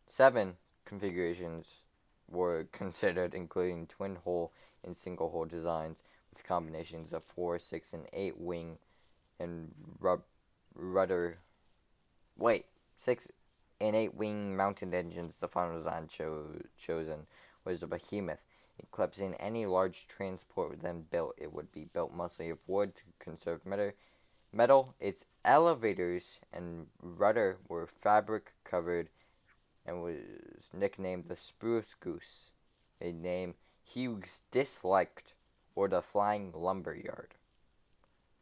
7 configurations were considered, including twin hull and single hull designs with combinations of 4, 6, and 8 wing and rudder. Wait, 6 and 8 wing mounted engines. The final design chosen was a behemoth, eclipsing any large transport then built. It would be built mostly of wood to conserve metal. Its elevators and rudder were fabric covered and was nicknamed the Spruce Goose, a name Hughes disliked, or the Flying Lumber Yard.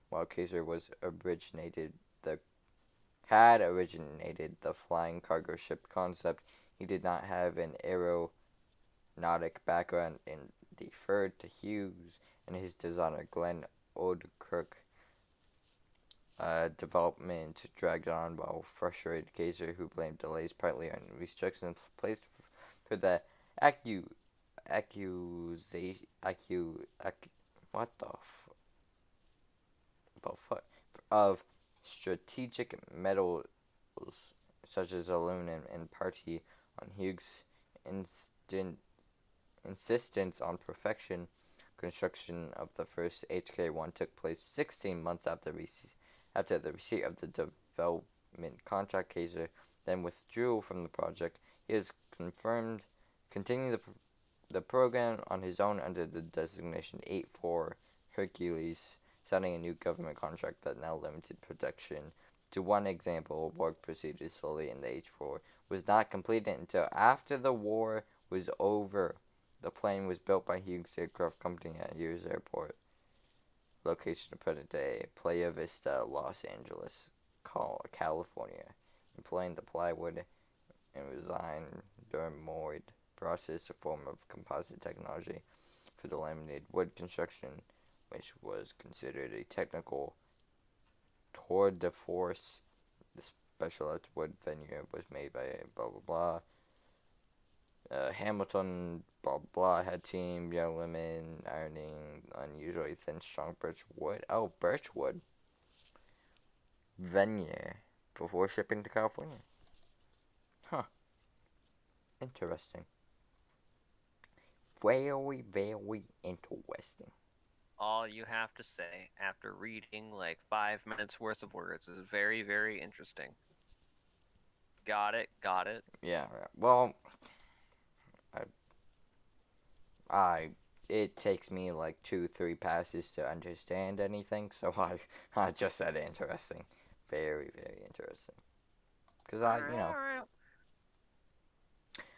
While Kaiser was originated the had originated the flying cargo ship concept, he did not have an aeronautic background and deferred to Hughes and his designer Glenn Oldkirk. Development dragged on while frustrated Kaiser, who blamed delays partly on restrictions placed for the accu accusation what the fuck of strategic metals such as aluminum and party on Hughes' instant insistence on perfection. Construction of the first HK-1 took place 16 months after the receipt of the development contract. Kaiser then withdrew from the project. He has confirmed continuing the program on his own under the designation 8-4 Hercules, signing a new government contract that now limited production to one example. Work proceeded slowly, and the H-4 was not completed until after the war was over. The plane was built by Hughes Aircraft Company at Hughes Airport, location of present day Playa Vista, Los Angeles, California, employing the plywood and resin dermoid process, a form of composite technology for the laminated wood construction, which was considered a technical tour de force. The specialized wood veneer was made by blah blah blah. Hamilton, blah blah, had team, young women, ironing unusually thin, strong birch wood. Oh, birch wood. Veneer before shipping to California. Huh. Interesting. Very, very interesting. All you have to say after reading like 5 minutes worth of words is very, very interesting. Got it, got it. Yeah. Well, I it takes me like 2-3 passes to understand anything, so I just said interesting, very very interesting, because I Alright, you know alright.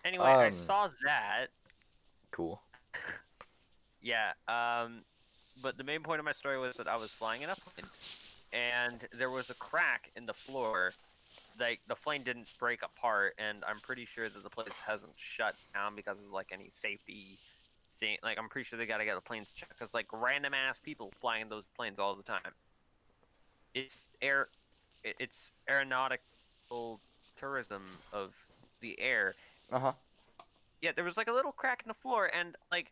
Anyway, I um saw that. cool. Yeah, but the main point of my story was that I was flying in a plane, and there was a crack in the floor. Like, the plane didn't break apart, and I'm pretty sure that the place hasn't shut down because of, like, any safety thing. Like, I'm pretty sure they gotta get the planes checked, because, like, random-ass people flying those planes all the time. It's aeronautical tourism of the air. Uh-huh. Yeah, there was, like, a little crack in the floor, and, like,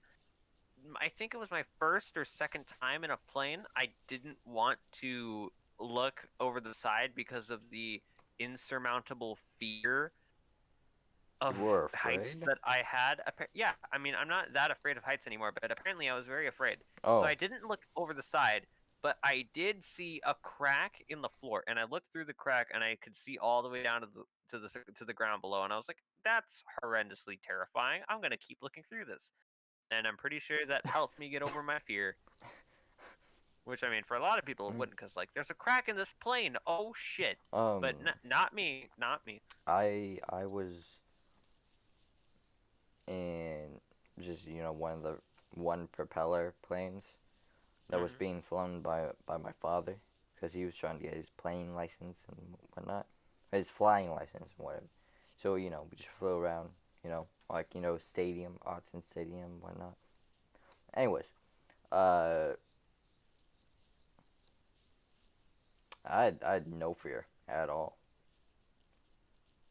I think it was my first or second time in a plane. I didn't want to look over the side because of the insurmountable fear You of were heights afraid? that I had. Yeah, I mean, I'm not that afraid of heights anymore, but apparently I was very afraid. So Oh. I didn't look over the side, but I did see a crack in the floor, and I looked through the crack, and I could see all the way down to the ground below, and I was like, that's horrendously terrifying. I'm gonna keep looking through this. And I'm pretty sure that helped me get over my fear. Which, I mean, for a lot of people, it wouldn't, because, like, there's a crack in this plane. Oh, shit. But not me. Not me. I was in just one propeller planes that was Mm-hmm. being flown by my father, because he was trying to get his plane license and whatnot, his flying license and whatever. So we just flew around, like stadium, Autzen Stadium, whatnot. Anyways, uh, I had no fear at all.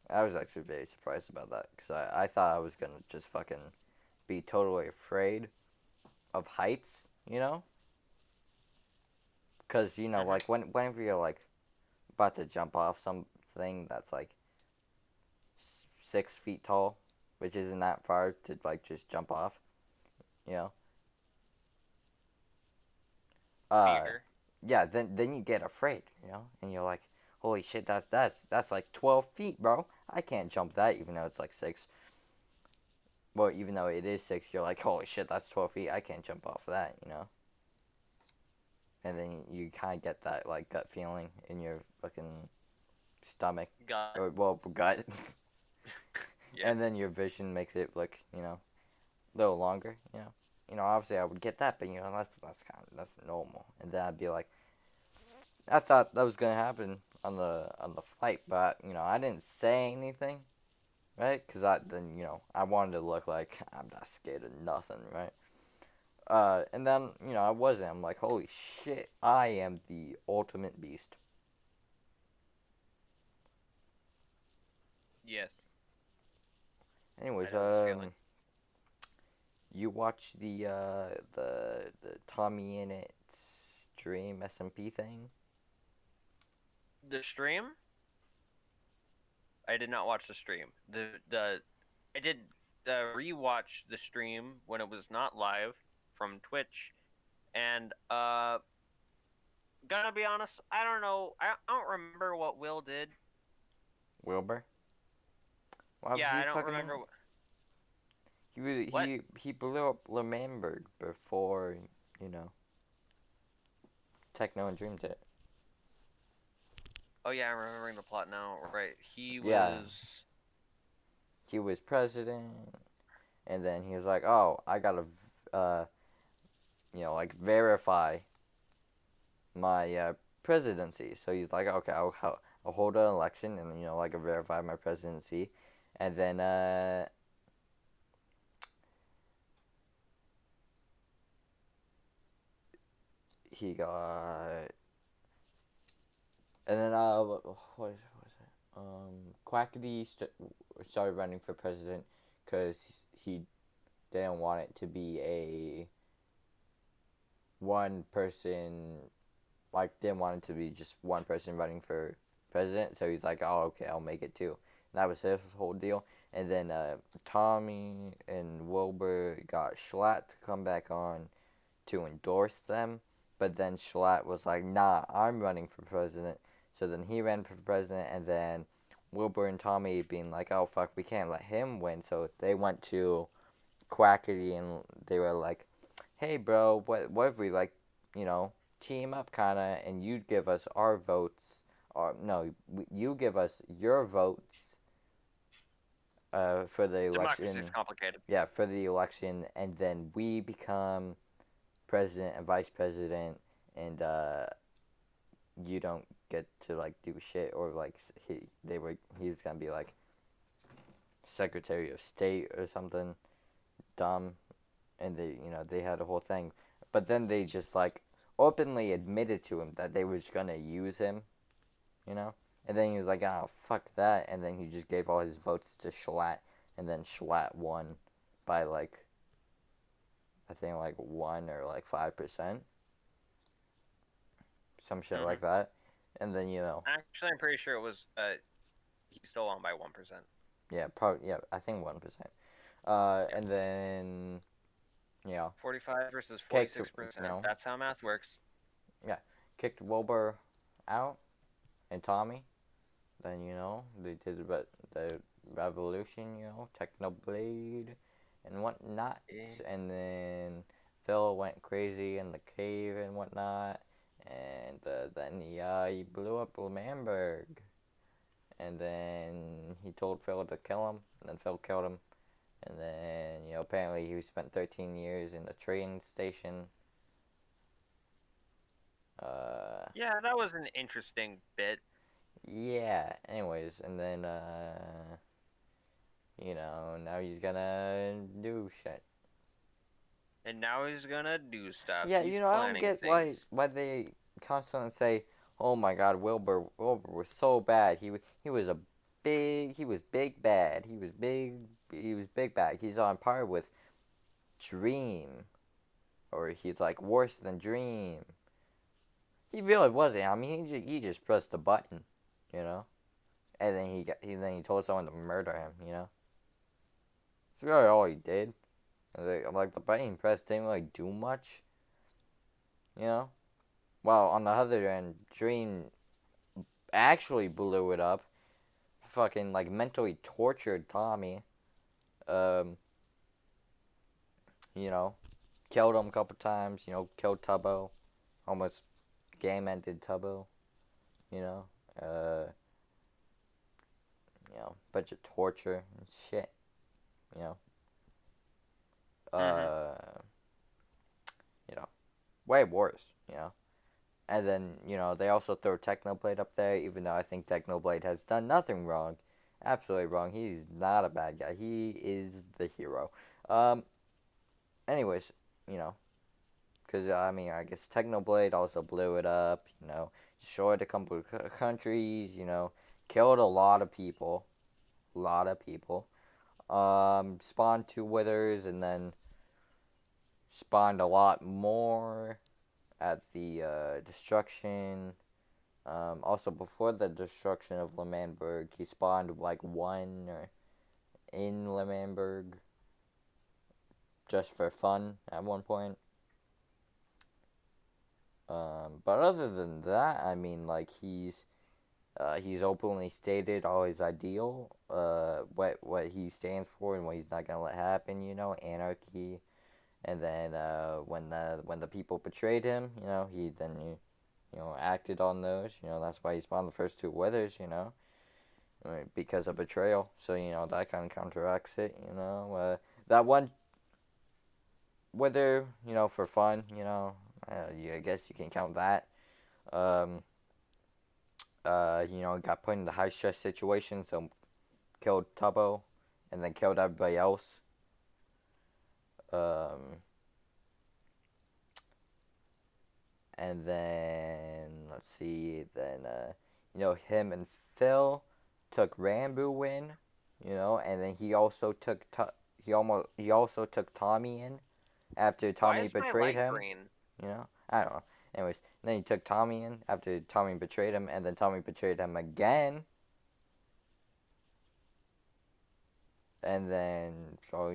I was actually very surprised about that, because I thought I was gonna just fucking be totally afraid of heights, because Mm-hmm. like whenever you're like about to jump off something that's like 6 feet tall, which isn't that far to like just jump off, you know. Uh, Fear. yeah. Then you get afraid, and you're like, holy shit, that's like 12 feet, bro. I can't jump that, even though it's like 6. Well, even though it is 6, you're like, holy shit, that's 12 feet. I can't jump off of that. And then you kind of get that like gut feeling in your fucking stomach, God. or well, gut. Yeah. And then your vision makes it look, a little longer. Obviously I would get that, but that's normal. And then I'd be like, I thought that was gonna happen on the flight, but I didn't say anything, right? Because I wanted to look like I'm not scared of nothing, right? And then I wasn't. I'm like, holy shit, I am the ultimate beast. Yes, I Anyways, know this feeling. you watch the Tommy in it stream SMP thing? The stream? I did not watch the stream. The I did rewatch the stream when it was not live from Twitch, and gonna be honest, I don't know. I don't remember what Will did. Wilbur? Why would Yeah, you I don't fucking? remember what. He blew up Lemberg before you know Techno and Dream did. Oh yeah, I'm remembering the plot now. Right, he Yeah, was. he was president, and then he was like, "Oh, I gotta, like verify my presidency." So he's like, "Okay, I'll hold an election and like verify my presidency," and then he got, and then what was it? Quackity started running for president because he didn't want it to be a one person, like didn't want it to be just one person running for president. So he's like, oh, okay, I'll make it too. And that was his whole deal. And then Tommy and Wilbur got Schlatt to come back on to endorse them. But then Schlatt was like, nah, I'm running for president. So then he ran for president, and then Wilbur and Tommy being like, oh, fuck, we can't let him win. So they went to Quackity and they were like, hey, bro, what if we, like, you know, team up kind of, and you give us our votes, or no, you give us your votes for the Democracy is election. complicated. Yeah, for the election, and then we become president and vice president, and you don't get to like do shit, or like he's gonna be like Secretary of State or something dumb, and they had a whole thing, but then they just like openly admitted to him that they was gonna use him, you know, and then he was like, oh fuck that, and then he just gave all his votes to Schlatt, and then Schlatt won by like I think like 1 or like 5%, some shit Hmm. like that, and then Actually, I'm pretty sure it was. He still won by 1%. yeah, probably, yeah, I think 1%, Yeah, and then 45 versus kicked 46%. That's how math works. yeah, kicked Wilbur out and Tommy. Then they did the revolution, Technoblade and whatnot, Eh. and then Phil went crazy in the cave and whatnot, and then he blew up Lemberg, and then he told Phil to kill him, and then Phil killed him, and then apparently he spent 13 years in a train station. Yeah, that was an interesting bit. Yeah. Anyways, and then now he's gonna do shit. And now he's gonna do stuff. Yeah, He's I don't planning get why things. they constantly say, "Oh my God, Wilbur was so bad. He was he was big bad. He was big bad. He's on par with Dream, or he's like worse than Dream." He really wasn't. I mean, he just pressed a button, you know, and then he told someone to murder him. That's really all he did. Like the button press didn't really do much, you know. Well, on the other end, Dream actually blew it up. Fucking like mentally tortured Tommy. Um, you know, killed him a couple times. Killed Tubbo. Almost game ended Tubbo. You know, uh, bunch of torture and shit. You know, Mm-hmm. uh, you know, way worse. And then, they also throw Technoblade up there, even though I think Technoblade has done nothing wrong. Absolutely wrong. He's not a bad guy. He is the hero. Um, anyways, you know, because, I guess Technoblade also blew it up, destroyed a couple of countries, killed a lot of people. A lot of people. Spawned two withers and then spawned a lot more at the destruction. Also, before the destruction of L'Manberg, he spawned like one in L'Manberg just for fun at one point. But other than that, like he's openly stated all his ideal, what he stands for and what he's not gonna let happen. Anarchy. And then when the people betrayed him, he then acted on those. That's why he spawned the first two withers. Because of betrayal. So that kind of counteracts it. That one wither, for fun. I guess you can count that. Um, got put into high stress situations, so killed Tubbo, and then killed everybody else. Um, and then let's see, then him and Phil took Rambo in, and then he also took Tommy in after Why Tommy is my betrayed light him. green? I don't know. Anyways, then he took Tommy in after Tommy betrayed him, and then Tommy betrayed him again. And then, so,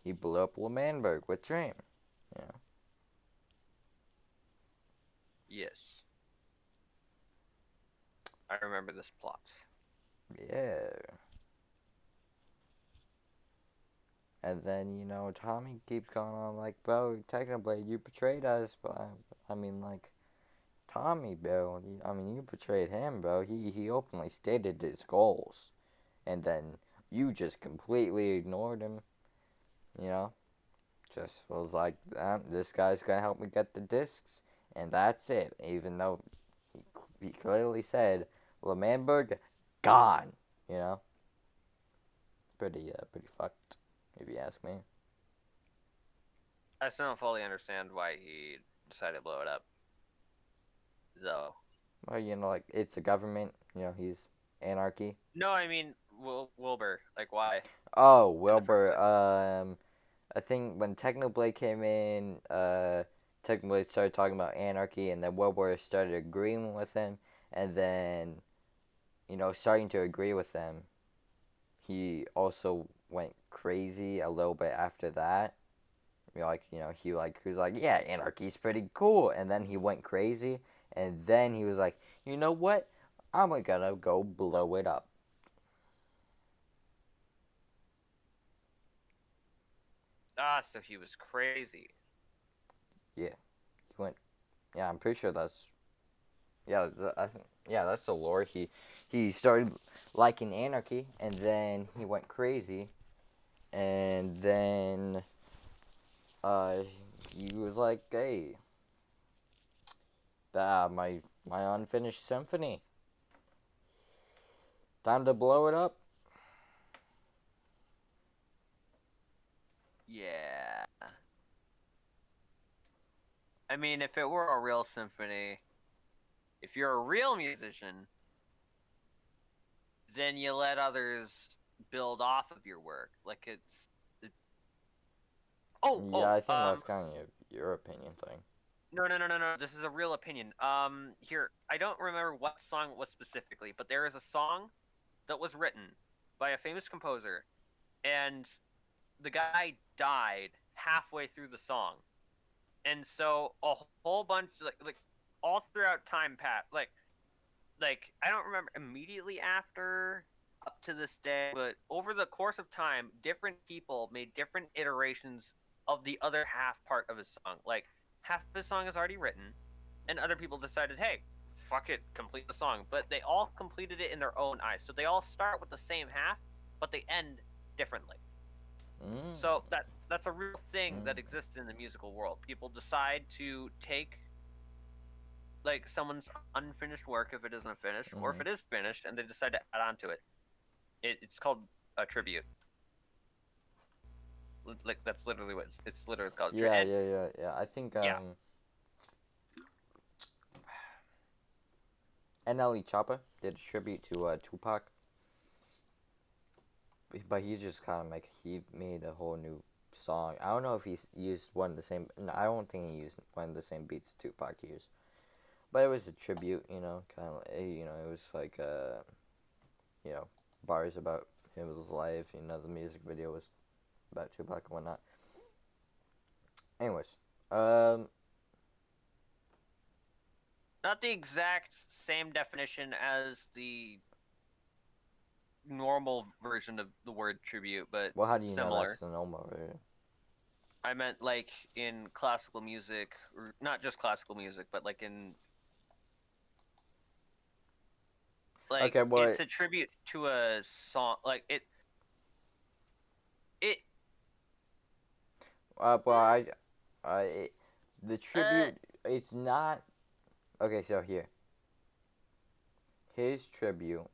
he blew up L'Manberg with Dream. Yes. I remember this plot. Yeah. And then, Tommy keeps going on like, bro, technically you betrayed us, but like, Tommy, bro, you betrayed him, bro. He openly stated his goals. And then you just completely ignored him, you know? Just was like, this guy's gonna help me get the discs, and that's it. Even though he clearly said, L'Manberg, gone, you know? Pretty fucked, if you ask me. I still don't fully understand why he decided to blow it up, though. Well, like, it's the government, he's anarchy. No, I mean Wilbur. Like, why? Oh, In the first Wilbur, place. I think when Technoblade came in, Technoblade started talking about anarchy, and then Wilbur started agreeing with him, and then, starting to agree with them, he also went crazy a little bit after that. He was like, yeah, anarchy's pretty cool, and then he went crazy, and then he was like, you know what? I'm gonna go blow it up. So he was crazy. Yeah, he went. Yeah, I'm pretty sure that's. Yeah, yeah, that's the lore. He started liking anarchy, and then he went crazy, and then uh, he was like, hey, my unfinished symphony. Time to blow it up. Yeah. I mean, if it were a real symphony, if you're a real musician, then you let others build off of your work. Like oh, Yeah, oh, I think that's kind of your opinion thing. no. This is a real opinion. Here, I don't remember what song it was specifically, but there is a song that was written by a famous composer, and the guy died halfway through the song. And so a whole bunch like all throughout time pat like I don't remember immediately after up to this day, but over the course of time, different people made different iterations of the other half part of his song. Like half of his song is already written, and other people decided, hey, fuck it, complete the song. But they all completed it in their own eyes. So they all start with the same half, but they end differently. Mm, So that's a real thing that mm. exists in the musical world. People decide to take like someone's unfinished work if it isn't finished, or if Mm-hmm. it is finished and they decide to add on to it. It's called a tribute. Like that's literally what it's literally called. Yeah, And yeah, yeah, yeah. I think yeah, NLE Choppa did a tribute to Tupac, but he's just kind of like he made a whole new song. I don't know if he's used one of the same. No, I don't think he used one of the same beats Tupac used, but it was a tribute. You know, kind of. You know, it was like you know, bars about his life. You know, the music video was about Tupac and whatnot. Anyways, um, not the exact same definition as the normal version of the word tribute, but well, how do you know that's similar. the normal version? I meant like in classical music, or not just classical music, but like in like Okay, well, it's a tribute to a song. Like it. well, the Uh, tribute. It's not okay. So here, his tribute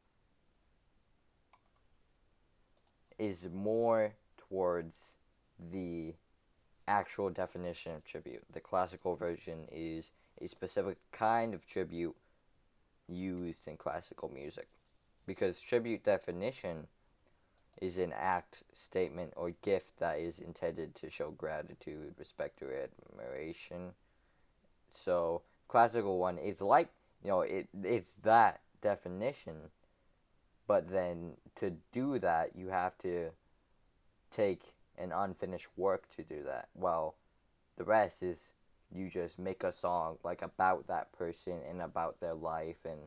is more towards the actual definition of tribute. The classical version is a specific kind of tribute used in classical music. Because tribute definition is an act, statement, or gift that is intended to show gratitude, respect, or admiration. So classical one is like it's that definition, but then to do that you have to take an unfinished work to do that. Well, the rest is you just make a song like about that person and about their life and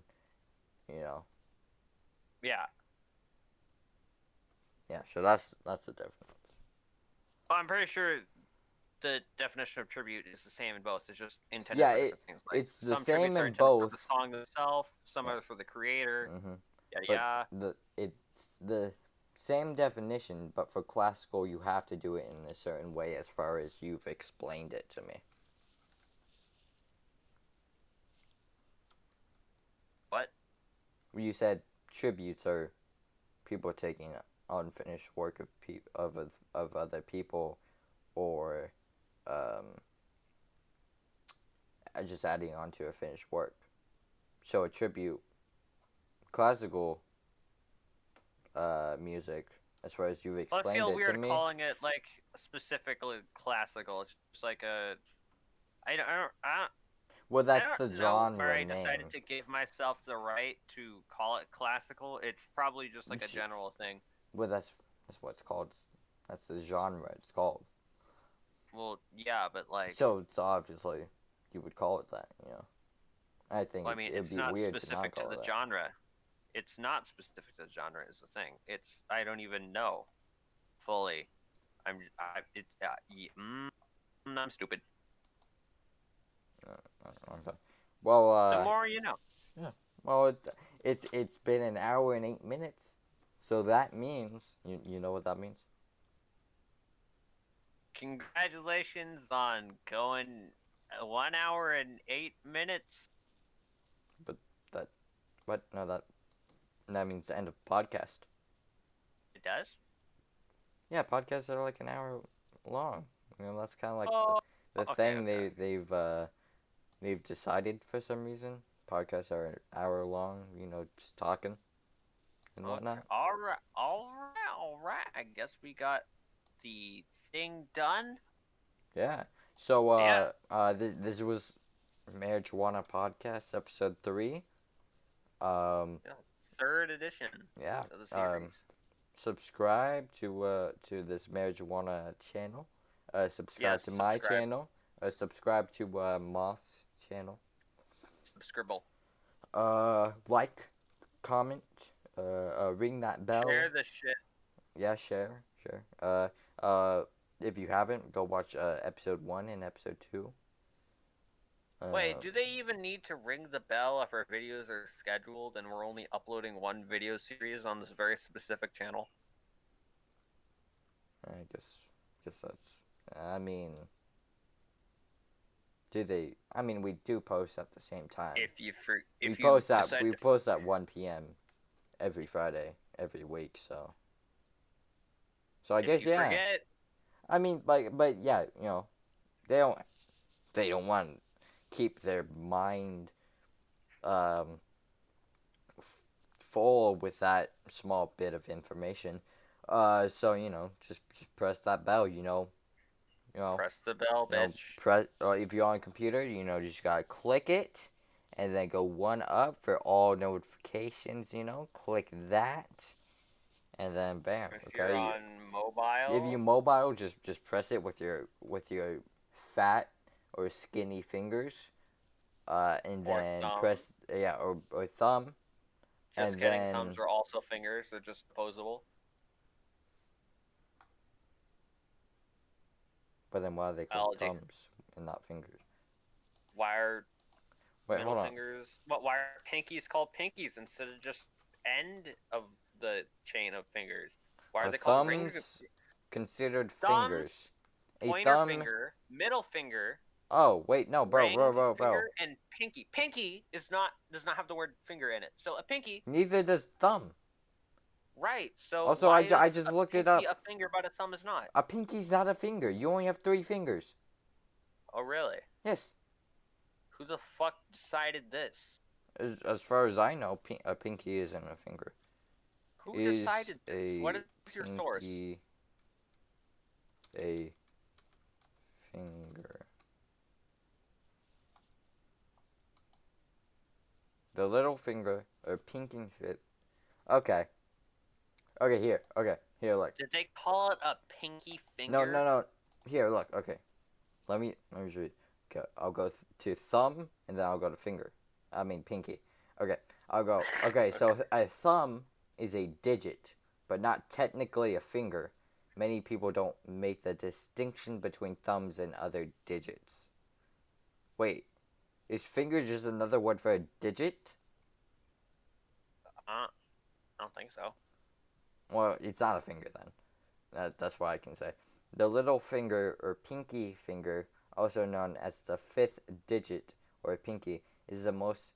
you know yeah. yeah. So that's the difference. I'm pretty sure the definition of tribute is the same in both. It's just intended Yeah, for different things. Like it's the some same tributes are in intended for the both. song itself, some Yeah. are for the creator. Mm-hmm. Yada But yada. it's the same definition, but for classical you have to do it in a certain way as far as you've explained it to me. What? You said tributes are people taking unfinished work of of other people, or um, just adding on to a finished work. So a tribute, classical music, as far as you've Well, I explained feel it to weird me. calling it like specifically classical. It's just like a. Well, I that's the don't know where genre I decided name. to give myself the right to call it classical. It's probably just like a general thing. Well, that's what it's called. That's the genre it's called. Well, yeah, but like, So it's obviously you would call it that. You know, I think well, I mean, it would it's be not weird to not specific to call the it that. genre. It's not specific to the genre is the thing. It's I don't even know fully. I'm stupid. Okay. Well, The more you know. yeah. Well, it's been an hour and 8 minutes, so that means you know what that means. Congratulations on going 1 hour and 8 minutes. But that what no that means the end of podcast. It does. Yeah, podcasts are like an hour long. You know, that's kind of like Oh, the okay, thing okay. they've decided for some reason. Podcasts are an hour long. You know, just talking and Okay. whatnot. All right. All right. All right. I guess we got the thing done. Yeah. So Yeah. this was Maero-jeh-whanna Podcast episode 3. Um, Yeah. Third edition yeah. of the series. Subscribe to this Maero-jeh-whanna channel. Subscribe Yes. to my Subscribe. channel. Subscribe to Moth's channel. Subscribe. Like, comment, ring that bell. Share the shit. Yeah, share. If you haven't, go watch episode 1 and episode 2. Wait, Uh, do they even need to ring the bell if our videos are scheduled and we're only uploading one video series on this very specific channel? I guess that's. I mean, Do they? I mean, we do post at the same time. If you We decide post at 1 p.m. every Friday, every week. So I if guess you yeah. forget, I mean, but yeah, they don't want to keep their mind um full with that small bit of information. So just press that bell. You know, press the bell, bitch. press. If you're on a computer, just gotta click it, and then go one up for all notifications. Click that, and then bam. If you're Okay. on If you mobile mobile, just press it with your fat or skinny fingers, and or then thumb, press or thumb, just and kidding. Thumbs then are also fingers. They're just opposable. but then why are they called Biology. thumbs and not fingers? Why are Wait, middle hold on. fingers? Why are pinkies called pinkies instead of just end of the chain of fingers? Why are Are they called ring? thumbs considered fingers? Thumbs, A pointer thumb. finger, middle finger, Oh wait, no, bro, bro, ring bro, bro. finger, and pinky. Pinky does not have the word finger in it. So a pinky, Neither does thumb. right? So Also, why I is just a looked it pinky up. a finger but a thumb is not? A pinky's not a finger. You only have 3 fingers. Oh really? Yes. Who the fuck decided this? As far as I know, a pinky isn't a finger. Who Is decided this? What a is your source? pinky a finger? The little finger or pinky fit. Okay. Okay, here. Okay, here. Look. Did they call it a pinky No, finger? no, no. Here, look. Okay. Let me just read. Okay, I'll go to thumb and then I'll go to finger. I mean pinky. Okay, I'll go. Okay, so a thumb is a digit, but not technically a finger. Many people don't make the distinction between thumbs and other digits. Wait, is finger just another word for a digit? I don't think so. Well, it's not a finger then. That's what I can say. The little finger or pinky finger, also known as the 5th digit or pinky, is the most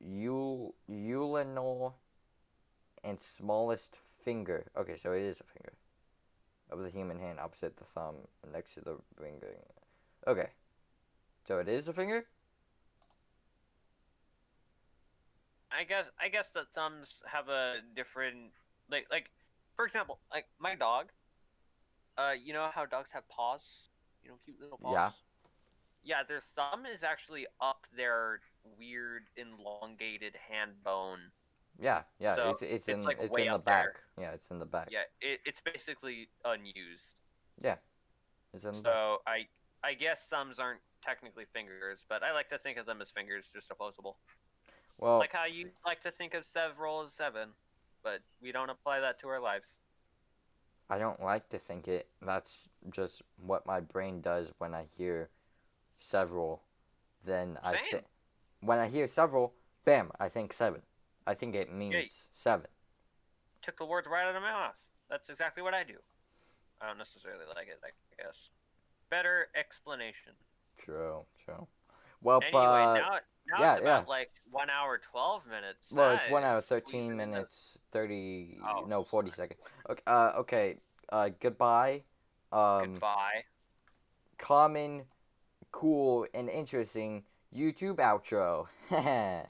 ulnar and smallest finger. Okay, so it is a finger of the human hand, opposite the thumb, next to the ring. Okay, so it is a finger. I guess that thumbs have a different like for example, like my dog. You know how dogs have paws? You know, cute little paws. Yeah. Yeah, their thumb is actually up their weird elongated hand bone. Yeah. So It's it's in like it's way in the up there. back. Yeah, it's in the back. Yeah, it's basically unused. Yeah, it's in the back. So I guess thumbs aren't technically fingers, but I like to think of them as fingers, just opposable. Well, Like how you like to think of several as 7, but we don't apply that to our lives. I don't like to think it. That's just what my brain does when I hear several. Then I Same. think when I hear several, bam, I think 7. I think it means Yeah. 7. Took the words right out of my mouth. That's exactly what I do. I don't necessarily like it, I guess. Better explanation. True. Well, Anyway, but now yeah, it's about like 1 hour 12 minutes. well, it's That 1 hour is 13 squeezing into- minutes 30. Oh, No, 40 sorry. seconds. Okay. Okay. Goodbye. Goodbye. Common, cool, and interesting YouTube outro.